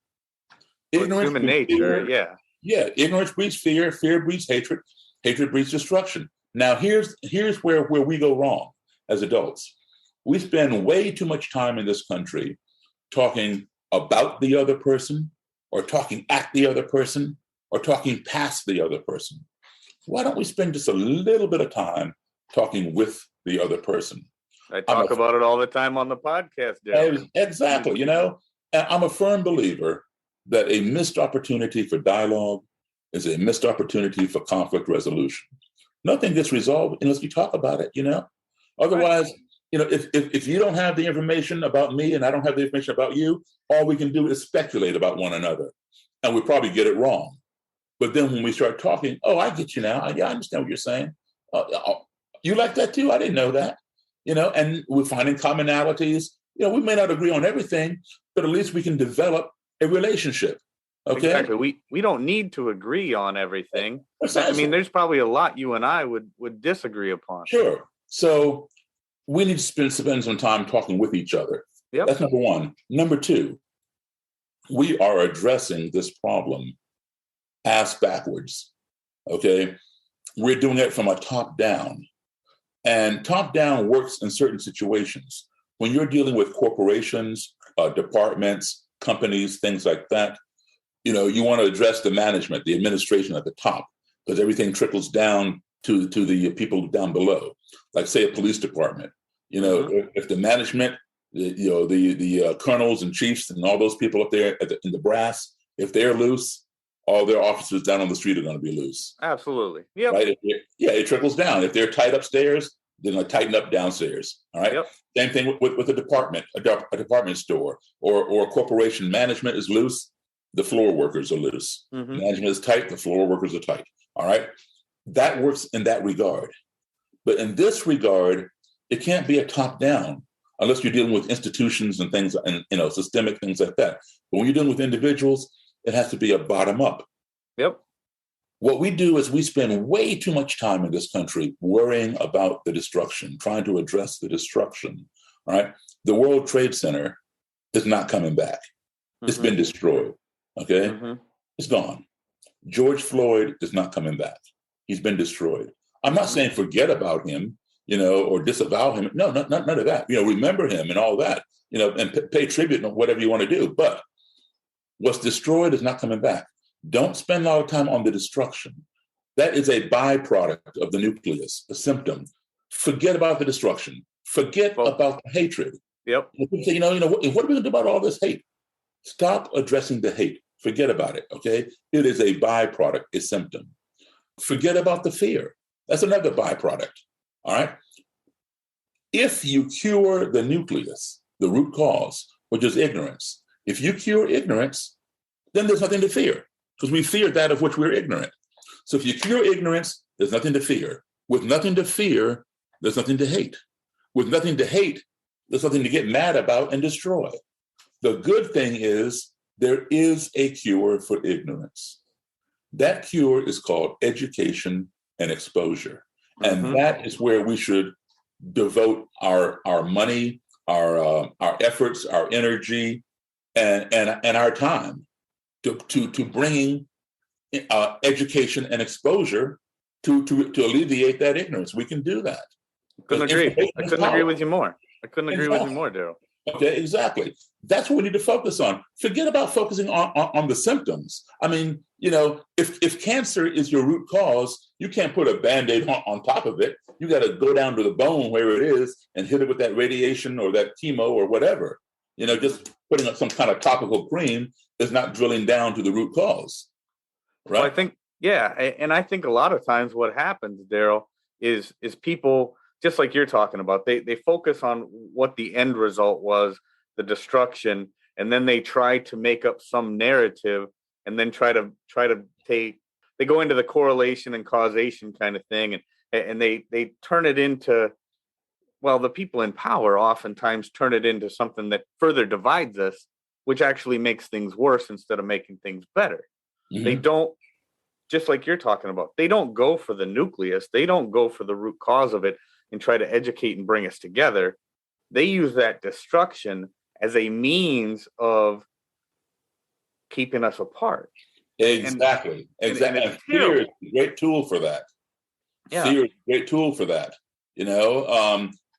Ignorance, human nature, fear. Yeah, ignorance breeds fear, fear breeds hatred, hatred breeds destruction. Now, here's where we go wrong as adults. We spend way too much time in this country talking about the other person or talking at the other person or talking past the other person. Why don't we spend just a little bit of time talking with the other person? I talk about it all the time on the podcast, Daryl. Exactly, And I'm a firm believer that a missed opportunity for dialogue is a missed opportunity for conflict resolution. Nothing gets resolved unless we talk about it, Otherwise, right. If you don't have the information about me and I don't have the information about you, all we can do is speculate about one another. And we probably get it wrong. But then when we start talking, "Oh, I get you now. I understand what you're saying. You like that too? I didn't know that." And we're finding commonalities. We may not agree on everything, but at least we can develop a relationship. Okay. Exactly. We don't need to agree on everything. I mean, there's probably a lot you and I would disagree upon. Sure. So we need to spend some time talking with each other. Yep. That's number one. Number two, we are addressing this problem ass backwards. Okay. We're doing it from a top down. And top down works in certain situations. When you're dealing with corporations, departments, companies, things like that, you want to address the management, the administration at the top, because everything trickles down to the people down below. Like, say, a police department. If the management, the colonels and chiefs and all those people up there in the brass, if they're loose, all their officers down on the street are going to be loose. Absolutely. Yeah. Right. It trickles down. If they're tight upstairs, they're going to tighten up downstairs. All right. Yep. Same thing with a department, a department store or a corporation. Management is loose. The floor workers are loose. Mm-hmm. Management is tight. The floor workers are tight. All right. That works in that regard. But in this regard, it can't be a top down unless you're dealing with institutions and things and, systemic things like that. But when you're dealing with individuals, it has to be a bottom up. Yep. What we do is we spend way too much time in this country worrying about the destruction, trying to address the destruction. All right. The World Trade Center is not coming back. Mm-hmm. It's been destroyed. Okay. Mm-hmm. It's gone. George Floyd is not coming back. He's been destroyed. I'm not saying forget about him, or disavow him. No, none of that. Remember him and all that, and pay tribute and whatever you want to do. But what's destroyed is not coming back. Don't spend a lot of time on the destruction. That is a byproduct of the nucleus, a symptom. Forget about the destruction. Forget about the hatred. Yep. Say, what are we going to do about all this hate? Stop addressing the hate. Forget about it, okay? It is a byproduct, a symptom. Forget about the fear. That's another byproduct, all right? If you cure the nucleus, the root cause, which is ignorance, if you cure ignorance, then there's nothing to fear because we fear that of which we're ignorant. So if you cure ignorance, there's nothing to fear. With nothing to fear, there's nothing to hate. With nothing to hate, there's nothing to get mad about and destroy. The good thing is there is a cure for ignorance. That cure is called education and exposure. And that is where we should devote our money, our efforts, our energy, and our time to bringing education and exposure to alleviate that ignorance. We can do that. I couldn't agree with you more. Daryl. Okay, exactly. That's what we need to focus on. Forget about focusing on the symptoms. I mean, if cancer is your root cause, you can't put a Band-Aid on top of it. You got to go down to the bone where it is and hit it with that radiation or that chemo or whatever. Just putting up some kind of topical cream is not drilling down to the root cause. Right? Well, I think, and I think a lot of times what happens, Daryl, is people, just like you're talking about, they focus on what the end result was, the destruction, and then they try to make up some narrative, and then try to they go into the correlation and causation kind of thing, and they turn it into, well, the people in power oftentimes turn it into something that further divides us, which actually makes things worse instead of making things better. Mm-hmm. They don't, just like you're talking about, they don't go for the nucleus. They don't go for the root cause of it and try to educate and bring us together. They use that destruction as a means of keeping us apart. Exactly. And fear is a great tool for that. Yeah. Fear is a great tool for that.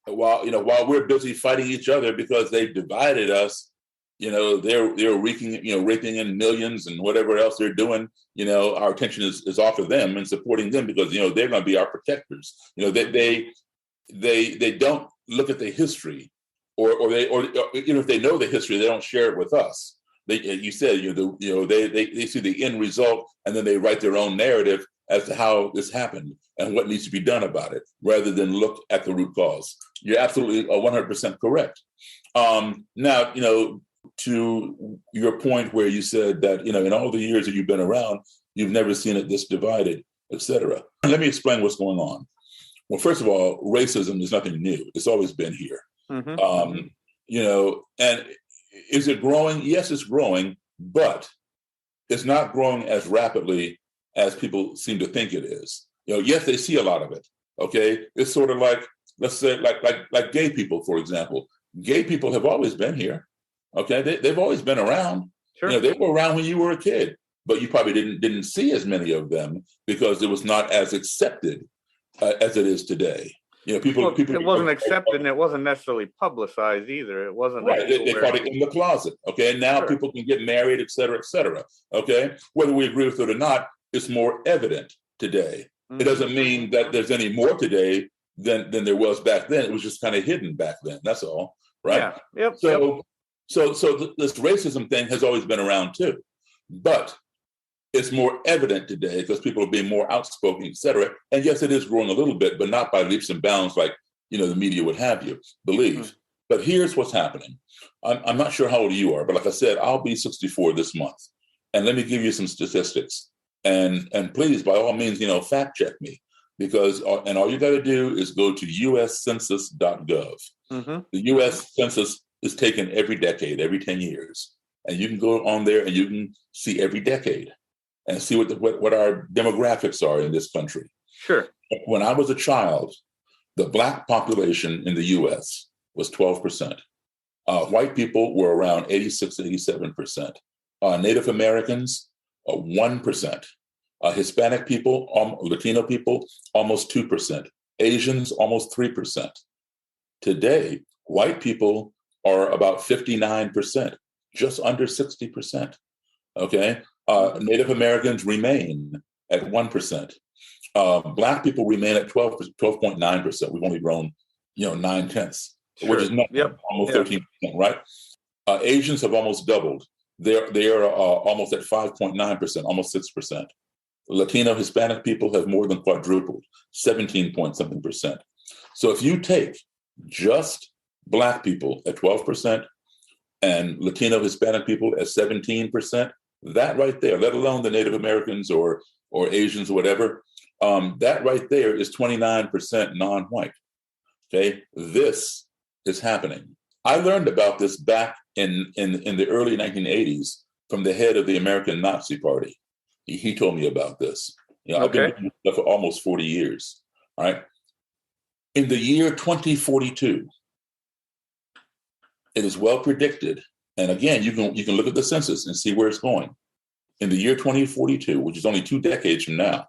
While we're busy fighting each other because they've divided us, they're raking in millions and whatever else they're doing. Our attention is off of them and supporting them because they're going to be our protectors. They don't look at the history, or if they know the history, they don't share it with us. They see the end result, and then they write their own narrative as to how this happened and what needs to be done about it, rather than look at the root cause. You're absolutely 100% correct. Now, to your point where you said that, in all the years that you've been around, you've never seen it this divided, et cetera. Let me explain what's going on. Well, first of all, racism is nothing new. It's always been here. Mm-hmm. And is it growing? Yes, it's growing, but it's not growing as rapidly as people seem to think it is. Yes, they see a lot of it. Okay. It's sort of like, let's say, like gay people, for example. Gay people have always been here. Okay. They've always been around. Sure. They were around when you were a kid, but you probably didn't see as many of them because it was not as accepted as it is today. People. It wasn't accepted, and it wasn't necessarily publicized either. It wasn't right. They called it in the closet. Okay, and now people can get married, et cetera, et cetera. Okay, whether we agree with it or not, it's more evident today. Mm-hmm. It doesn't mean that there's any more today than there was back then. It was just kind of hidden back then. That's all, right? Yeah. Yep. So this racism thing has always been around too, but it's more evident today because people are being more outspoken, et cetera. And yes, it is growing a little bit, but not by leaps and bounds like, the media would have you believe. Mm-hmm. But here's what's happening. I'm not sure how old you are, but like I said, I'll be 64 this month. And let me give you some statistics. And please, by all means, fact check me because, and all you got to do is go to uscensus.gov. Mm-hmm. The US Census is taken every decade, every 10 years. And you can go on there and you can see every decade and see what our demographics are in this country. Sure. When I was a child, the Black population in the U.S. was 12%. White people were around 86, 87%. Native Americans, 1%. Hispanic people, Latino people, almost 2%. Asians, almost 3%. Today, white people are about 59%, just under 60%. Okay? Native Americans remain at 1%. Black people remain at 12.9%. We've only grown, 9/10, which is almost 13%, right? Asians have almost doubled. They're almost at 5.9%, almost 6%. Latino, Hispanic people have more than quadrupled, 17 point something percent. So if you take just Black people at 12% and Latino, Hispanic people at 17%, that right there, let alone the Native Americans or or Asians or whatever, that right there is 29% non-white. Okay, this is happening. I learned about this back in the early 1980s from the head of the American Nazi Party. He told me about this. I've been doing this for almost 40 years. All right. In the year 2042, it is well predicted. And again, you can look at the census and see where it's going. In the year 2042, which is only 2 decades from now,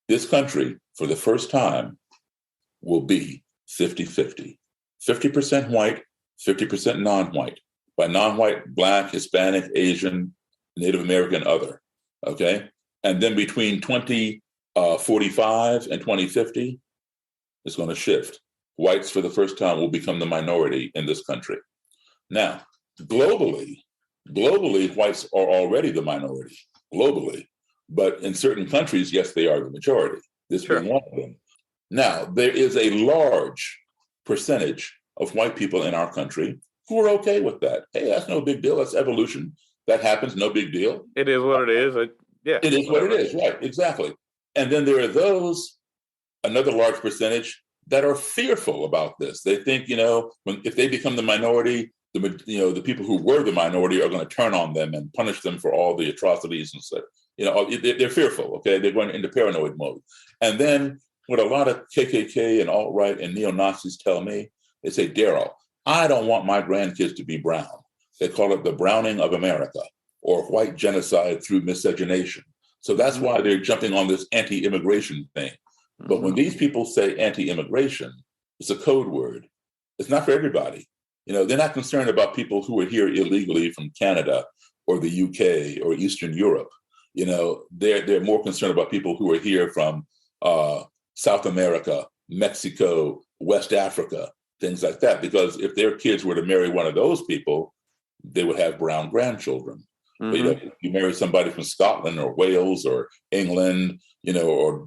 this country, for the first time, will be 50-50. 50% white, 50% non-white. By non-white, Black, Hispanic, Asian, Native American, other. Okay? And then between 2045 and 2050, it's going to shift. Whites, for the first time, will become the minority in this country. Now, globally, whites are already the minority, globally. But in certain countries, yes, they are the majority. This being one of them. Now, there is a large percentage of white people in our country who are okay with that. Hey, that's no big deal. That's evolution. That happens. No big deal. It is what it is. It is what it is. Right. Exactly. And then there are those, another large percentage, that are fearful about this. They think, if they become the minority, the people who were the minority are going to turn on them and punish them for all the atrocities and stuff. They're fearful. Okay. They're going into paranoid mode. And then what a lot of KKK and alt-right and neo-Nazis tell me, they say, Daryl, I don't want my grandkids to be brown. They call it the browning of America, or white genocide through miscegenation. So that's why they're jumping on this anti-immigration thing. But when these people say anti-immigration, it's a code word. It's not for everybody. They're not concerned about people who are here illegally from Canada or the UK or Eastern Europe. They're more concerned about people who are here from South America, Mexico, West Africa, things like that. Because if their kids were to marry one of those people, they would have brown grandchildren. But, if you marry somebody from Scotland or Wales or England, or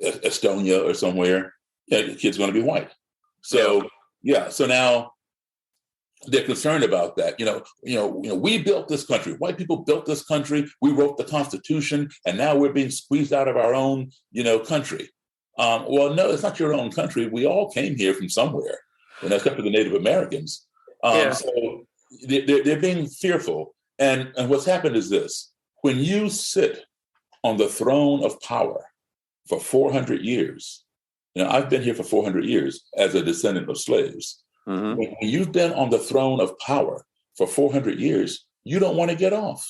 Estonia or somewhere, your kid's going to be white. So so now they're concerned about that. We built this country. White people built this country. We wrote the Constitution, and now we're being squeezed out of our own, country. Well, no, it's not your own country. We all came here from somewhere, except for the Native Americans. So they're being fearful. And what's happened is this: when you sit on the throne of power for 400 years, I've been here for 400 years as a descendant of slaves. When you've been on the throne of power for 400 years, you don't want to get off.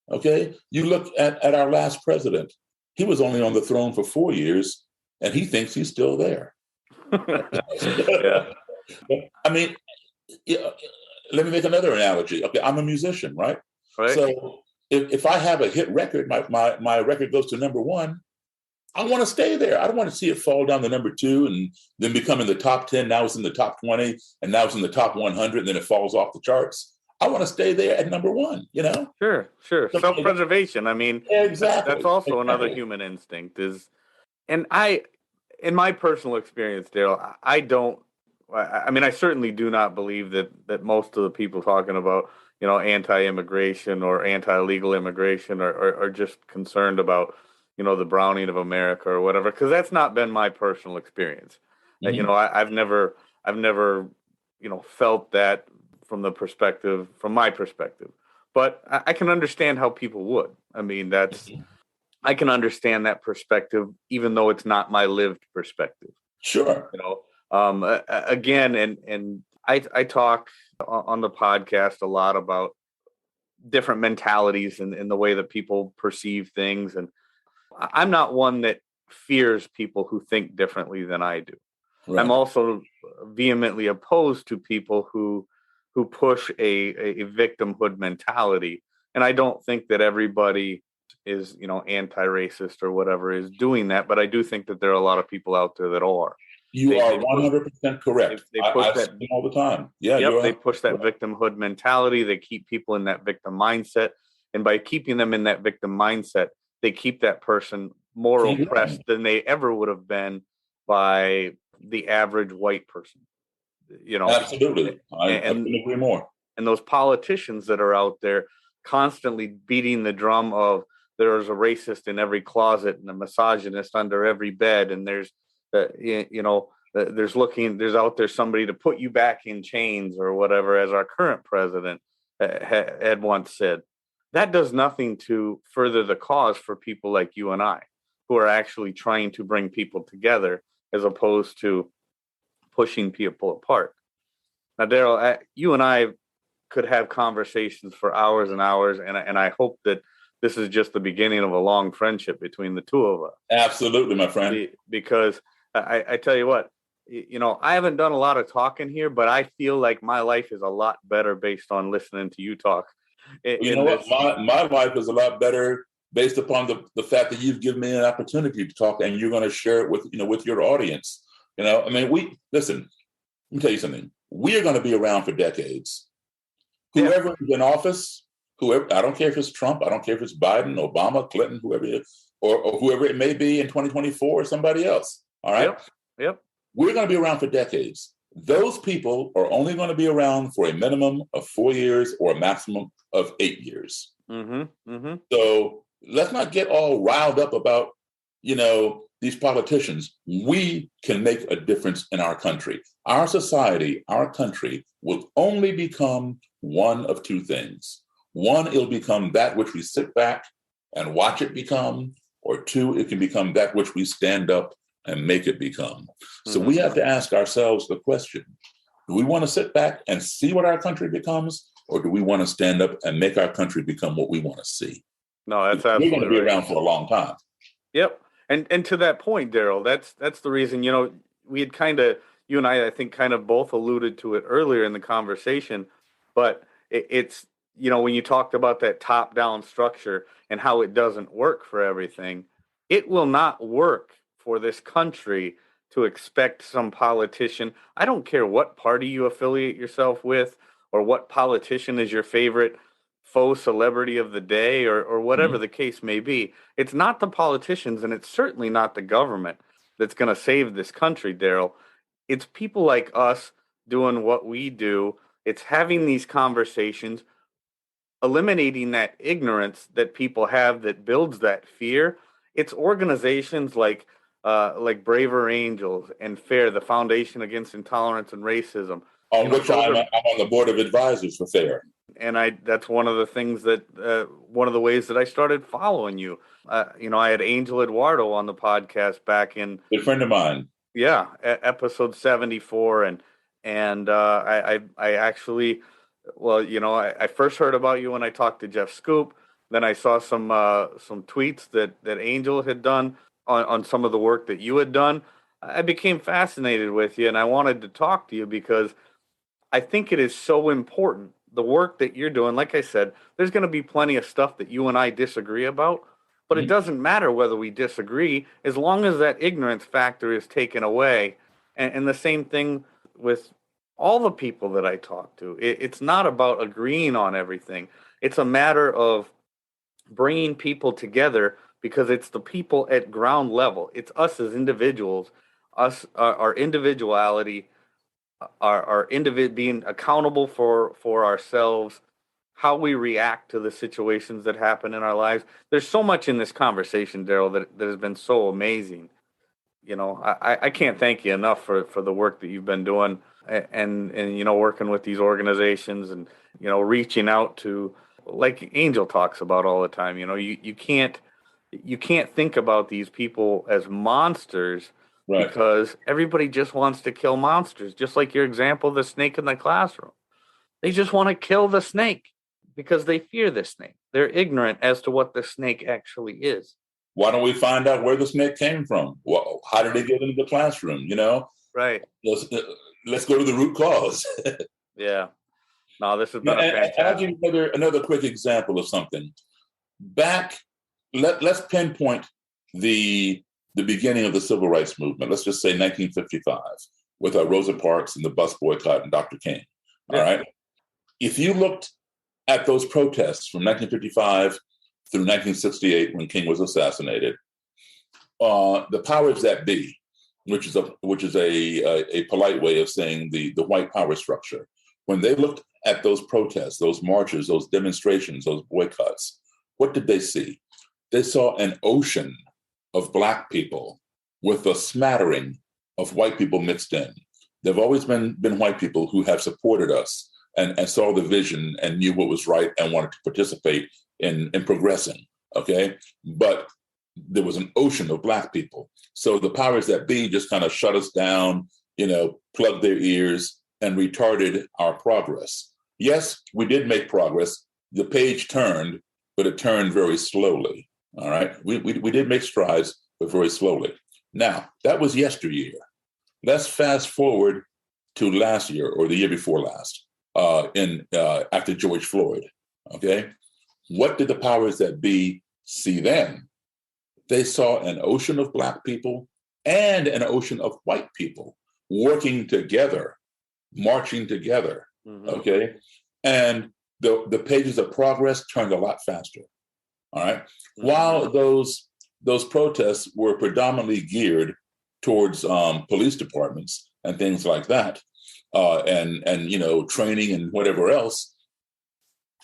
Okay? You look at our last president. He was only on the throne for 4 years, and he thinks he's still there. I mean, let me make another analogy. Okay, I'm a musician, right? So if I have a hit record, my record goes to number 1, I want to stay there. I don't want to see it fall down to number 2 and then become in the top 10. Now it's in the top 20, and now it's in the top 100, and then it falls off the charts. I want to stay there at number 1, Sure. Self-preservation. I mean, exactly. That's also another human instinct in my personal experience, Daryl, I certainly do not believe that most of the people talking about, anti-immigration or anti-illegal immigration are just concerned about, the browning of America or whatever, because that's not been my personal experience. I've never, felt that from my perspective, but I can understand how people would. I mean, I can understand that perspective, even though it's not my lived perspective. Sure. Again, and I talk on the podcast a lot about different mentalities and the way that people perceive things. And I'm not one that fears people who think differently than I do. Right. I'm also vehemently opposed to people who push a victimhood mentality. And I don't think that everybody is, anti-racist or whatever is doing that. But I do think that there are a lot of people out there that are. You are 100% correct. They push that all the time. Yeah, they push that victimhood mentality. They keep people in that victim mindset. And by keeping them in that victim mindset, they keep that person more oppressed than they ever would have been by the average white person. Absolutely. I couldn't agree more. And those politicians that are out there constantly beating the drum of there's a racist in every closet and a misogynist under every bed, and there's there's out there somebody to put you back in chains or whatever, as our current president had once said. That does nothing to further the cause for people like you and I, who are actually trying to bring people together as opposed to pushing people apart. Now, Daryl, you and I could have conversations for hours and hours, and I hope that this is just the beginning of a long friendship between the two of us. Absolutely, my friend. Because I tell you what, I haven't done a lot of talking here, but I feel like my life is a lot better based on listening to you talk. What? My life is a lot better based upon the fact that you've given me an opportunity to talk, and you're going to share it with your audience. Listen, let me tell you something. We are going to be around for decades. Whoever is in office, I don't care if it's Trump, I don't care if it's Biden, Obama, Clinton, whoever it is, or whoever it may be in 2024 or somebody else. All right. Yep. We're going to be around for decades. Those people are only going to be around for a minimum of 4 years or a maximum of 8 years. So let's not get all riled up about, these politicians. We can make a difference in our country. Our society, our country will only become one of two things. One, it'll become that which we sit back and watch it become, or two, it can become that which we stand up and make it become. So we have to ask ourselves the question, do we want to sit back and see what our country becomes, or do we want to stand up and make our country become what we want to see? No, that's absolutely We're going to be around for a long time. Yep. And to that point, Daryl, that's the reason, we had you and I think kind of both alluded to it earlier in the conversation, but it's, when you talked about that top-down structure and how it doesn't work for everything, it will not work for this country to expect some politician. I don't care what party you affiliate yourself with or what politician is your favorite faux celebrity of the day or whatever the case may be. It's not the politicians, and it's certainly not the government that's going to save this country, Daryl. It's people like us doing what we do. It's having these conversations, eliminating that ignorance that people have that builds that fear. It's organizations like Braver Angels and FAIR, the Foundation Against Intolerance and Racism. On which I'm on the board of advisors for FAIR. And that's one of the things one of the ways that I started following you. I had Angel Eduardo on the podcast back in a friend of mine. Yeah, episode 74, and I actually, I first heard about you when I talked to Jeff Scoop. Then I saw some tweets that Angel had done on some of the work that you had done. I became fascinated with you, and I wanted to talk to you because I think it is so important. The work that you're doing, like I said, there's going to be plenty of stuff that you and I disagree about, but it doesn't matter whether we disagree as long as that ignorance factor is taken away. And the same thing with all the people that I talk to. It's not about agreeing on everything. It's a matter of bringing people together because it's the people at ground level. It's us as individuals, our individuality, being accountable for ourselves, how we react to the situations that happen in our lives. There's so much in this conversation, Daryl, that has been so amazing. I can't thank you enough for the work that you've been doing and working with these organizations and, reaching out to, like Angel talks about all the time. You can't think about these people as monsters. Right. Because everybody just wants to kill monsters, just like your example, the snake in the classroom. They just want to kill the snake because they fear the snake. They're ignorant as to what the snake actually is. Why don't we find out where the snake came from? Well, how did it get into the classroom? Right. Let's go to the root cause. Yeah. No, this has been fantastic. I'll give you another quick example of something. Let's pinpoint the beginning of the civil rights movement. Let's just say 1955 with Rosa Parks and the bus boycott and Dr. King. All right. If you looked at those protests from 1955 through 1968 when King was assassinated, the powers that be, which is a polite way of saying the white power structure, when they looked at those protests, those marches, those demonstrations, those boycotts, what did they see? they saw an ocean of Black people with a smattering of white people mixed in. There've always been white people who have supported us and saw the vision and knew what was right and wanted to participate in progressing, okay? But there was an ocean of Black people. So the powers that be just kind of shut us down, plugged their ears and retarded our progress. Yes, we did make progress. The page turned, but it turned very slowly, all right? We did make strides, but very slowly. Now, that was yesteryear. Let's fast forward to last year or the year before last, after George Floyd, okay? What did the powers that be see then? They saw an ocean of Black people and an ocean of white people working together, marching together, okay? And the pages of progress turned a lot faster, all right? While those protests were predominantly geared towards police departments and things like that, and training and whatever else,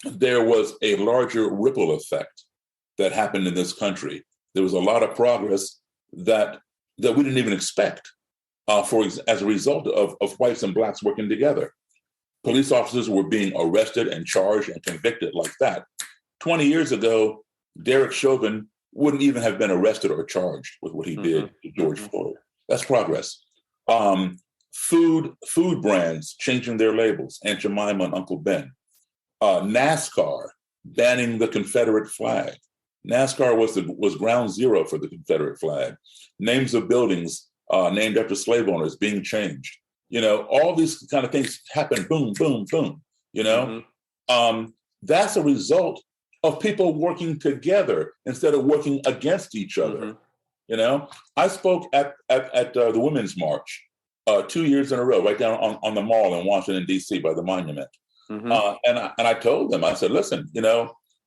there was a larger ripple effect that happened in this country. There was a lot of progress that we didn't even expect as a result of whites and Blacks working together. Police officers were being arrested and charged and convicted like that. 20 years ago, Derek Chauvin wouldn't even have been arrested or charged with what he did to George Floyd. That's progress. Food brands changing their labels, Aunt Jemima and Uncle Ben. NASCAR banning the Confederate flag. NASCAR was ground zero for the Confederate flag. Names of buildings named after slave owners being changed. All these kind of things happen, boom, boom, boom. That's a result of people working together instead of working against each other. I spoke at the Women's March 2 years in a row, right down on the mall in Washington, D.C. by the monument. And I told them, I said, listen,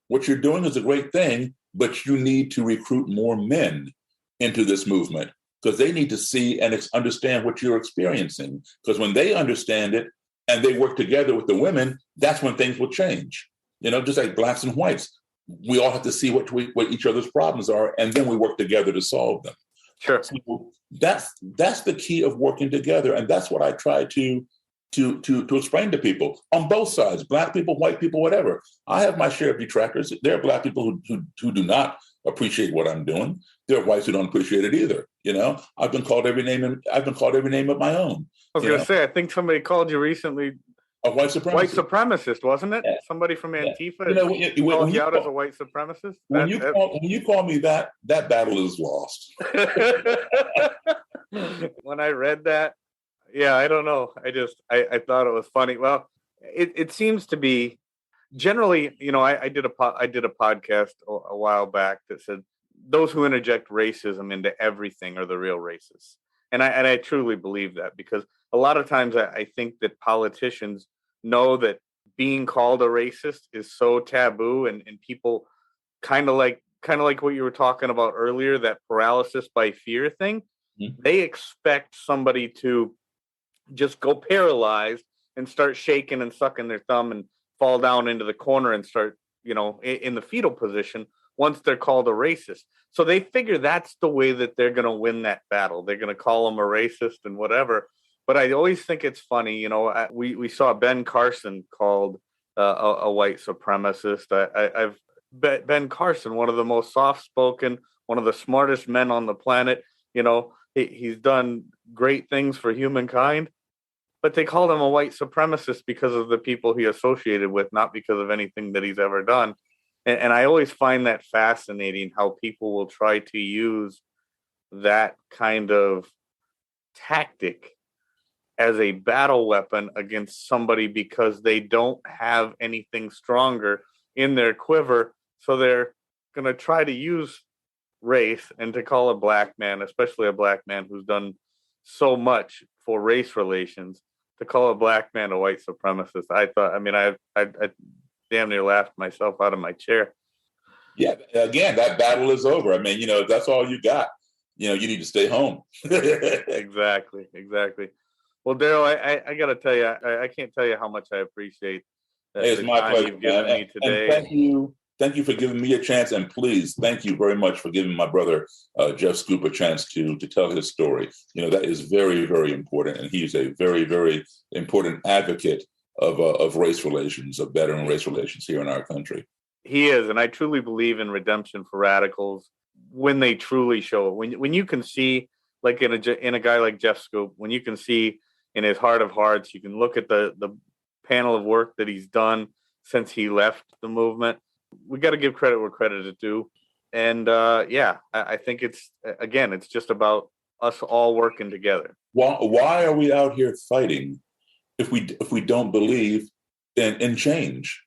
what you're doing is a great thing, but you need to recruit more men into this movement because they need to see and understand what you're experiencing. Because when they understand it and they work together with the women, that's when things will change. Just like Blacks and whites, we all have to see what each other's problems are, and then we work together to solve them. Sure. So that's the key of working together, and that's what I try to explain to people on both sides, Black people, white people, whatever. I have my share of detractors. There are Black people who do not appreciate what I'm doing. There are whites who don't appreciate it either. I've been called every name of my own. I was going to say, I think somebody called you recently a white supremacist. White supremacist, wasn't it? Yeah. Somebody from Antifa called you out as a white supremacist. When you call me that battle is lost. When I read that, yeah, I don't know. I thought it was funny. Well, it seems to be generally, I did a podcast a while back that said those who interject racism into everything are the real racists. And I truly believe that, because a lot of times I think that politicians know that being called a racist is so taboo, and people kind of like what you were talking about earlier, that paralysis by fear thing. Mm-hmm. They expect somebody to just go paralyzed and start shaking and sucking their thumb and fall down into the corner and start, in the fetal position once they're called a racist. So they figure that's the way that they're going to win that battle. They're going to call them a racist and whatever. But I always think it's funny, we saw Ben Carson called a white supremacist. I've Ben Carson, one of the most soft-spoken, one of the smartest men on the planet. He's done great things for humankind, but they called him a white supremacist because of the people he associated with, not because of anything that he's ever done. And I always find that fascinating, how people will try to use that kind of tactic as a battle weapon against somebody because they don't have anything stronger in their quiver. So they're going to try to use race, and to call a Black man, especially a Black man who's done so much for race relations, to call a Black man a white supremacist. I damn near laughed myself out of my chair. Yeah, again, that battle is over. If that's all you got, you need to stay home. Exactly. Well, Daryl, I got to tell you, I can't tell you how much I appreciate it's my pleasure, you've given me today. And Thank you for giving me a chance. And please, thank you very much for giving my brother, Jeff Scoop, a chance to tell his story. That is very, very important. And he's a very, very important advocate of race relations, of bettering race relations here in our country. He is. And I truly believe in redemption for radicals when they truly show it. When you can see, like in a guy like Jeff Scoop, when you can see in his heart of hearts, you can look at the panel of work that he's done since he left the movement. We got to give credit where credit is due. And I think it's just about us all working together. Why are we out here fighting if we don't believe in change?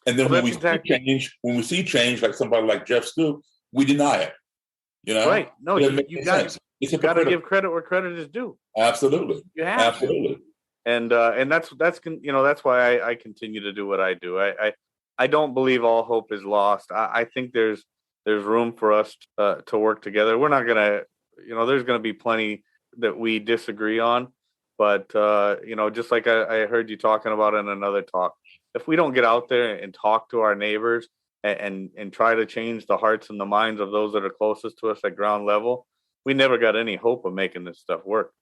And then when we see change, like somebody like Jeff Scoop, we deny it. Right? No, you got to give credit where credit is due. Absolutely, you have absolutely. And that's why I continue to do what I do. I don't believe all hope is lost. I think there's room for us to work together. We're not gonna, there's gonna be plenty that we disagree on, but just like I heard you talking about in another talk, if we don't get out there and talk to our neighbors and try to change the hearts and the minds of those that are closest to us at ground level, we never got any hope of making this stuff work.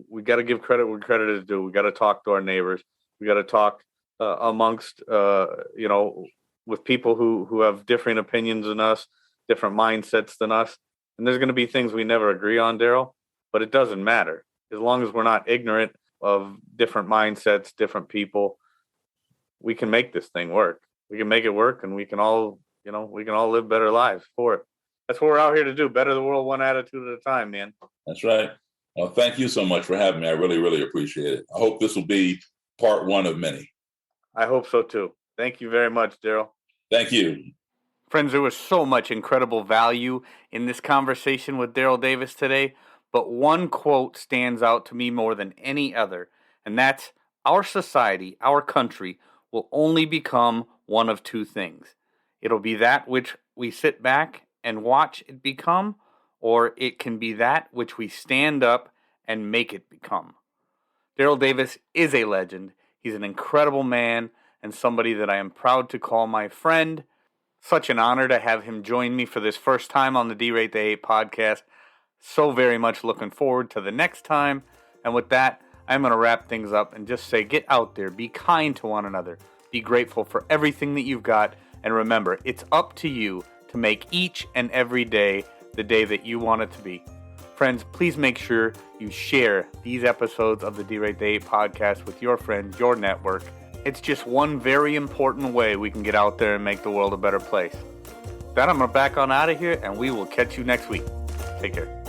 We got to give credit where credit is due. We got to talk to our neighbors. We got to talk amongst, with people who have different opinions than us, different mindsets than us. And there's going to be things we never agree on, Daryl, but it doesn't matter. As long as we're not ignorant of different mindsets, different people, we can make this thing work. We can make it work, and we can all live better lives for it. That's what we're out here to do. Better the world one attitude at a time, man. That's right. Well, thank you so much for having me. I really, really appreciate it. I hope this will be part one of many. I hope so too. Thank you very much, Daryl. Thank you. Friends, there was so much incredible value in this conversation with Daryl Davis today, but one quote stands out to me more than any other, and that's, our society, our country, will only become one of two things. It'll be that which we sit back and watch it become, or it can be that which we stand up and make it become. Daryl Davis is a legend. He's an incredible man and somebody that I am proud to call my friend. Such an honor to have him join me for this first time on the D-Rate the 8 podcast. So very much looking forward to the next time. And with that, I'm going to wrap things up and just say, get out there, be kind to one another, be grateful for everything that you've got, and remember, it's up to you to make each and every day the day that you want it to be. Friends, please make sure you share these episodes of the D-Rate the 8 podcast with your friends, your network. It's just one very important way we can get out there and make the world a better place. With that, I'm going to back on out of here, and we will catch you next week. Take care.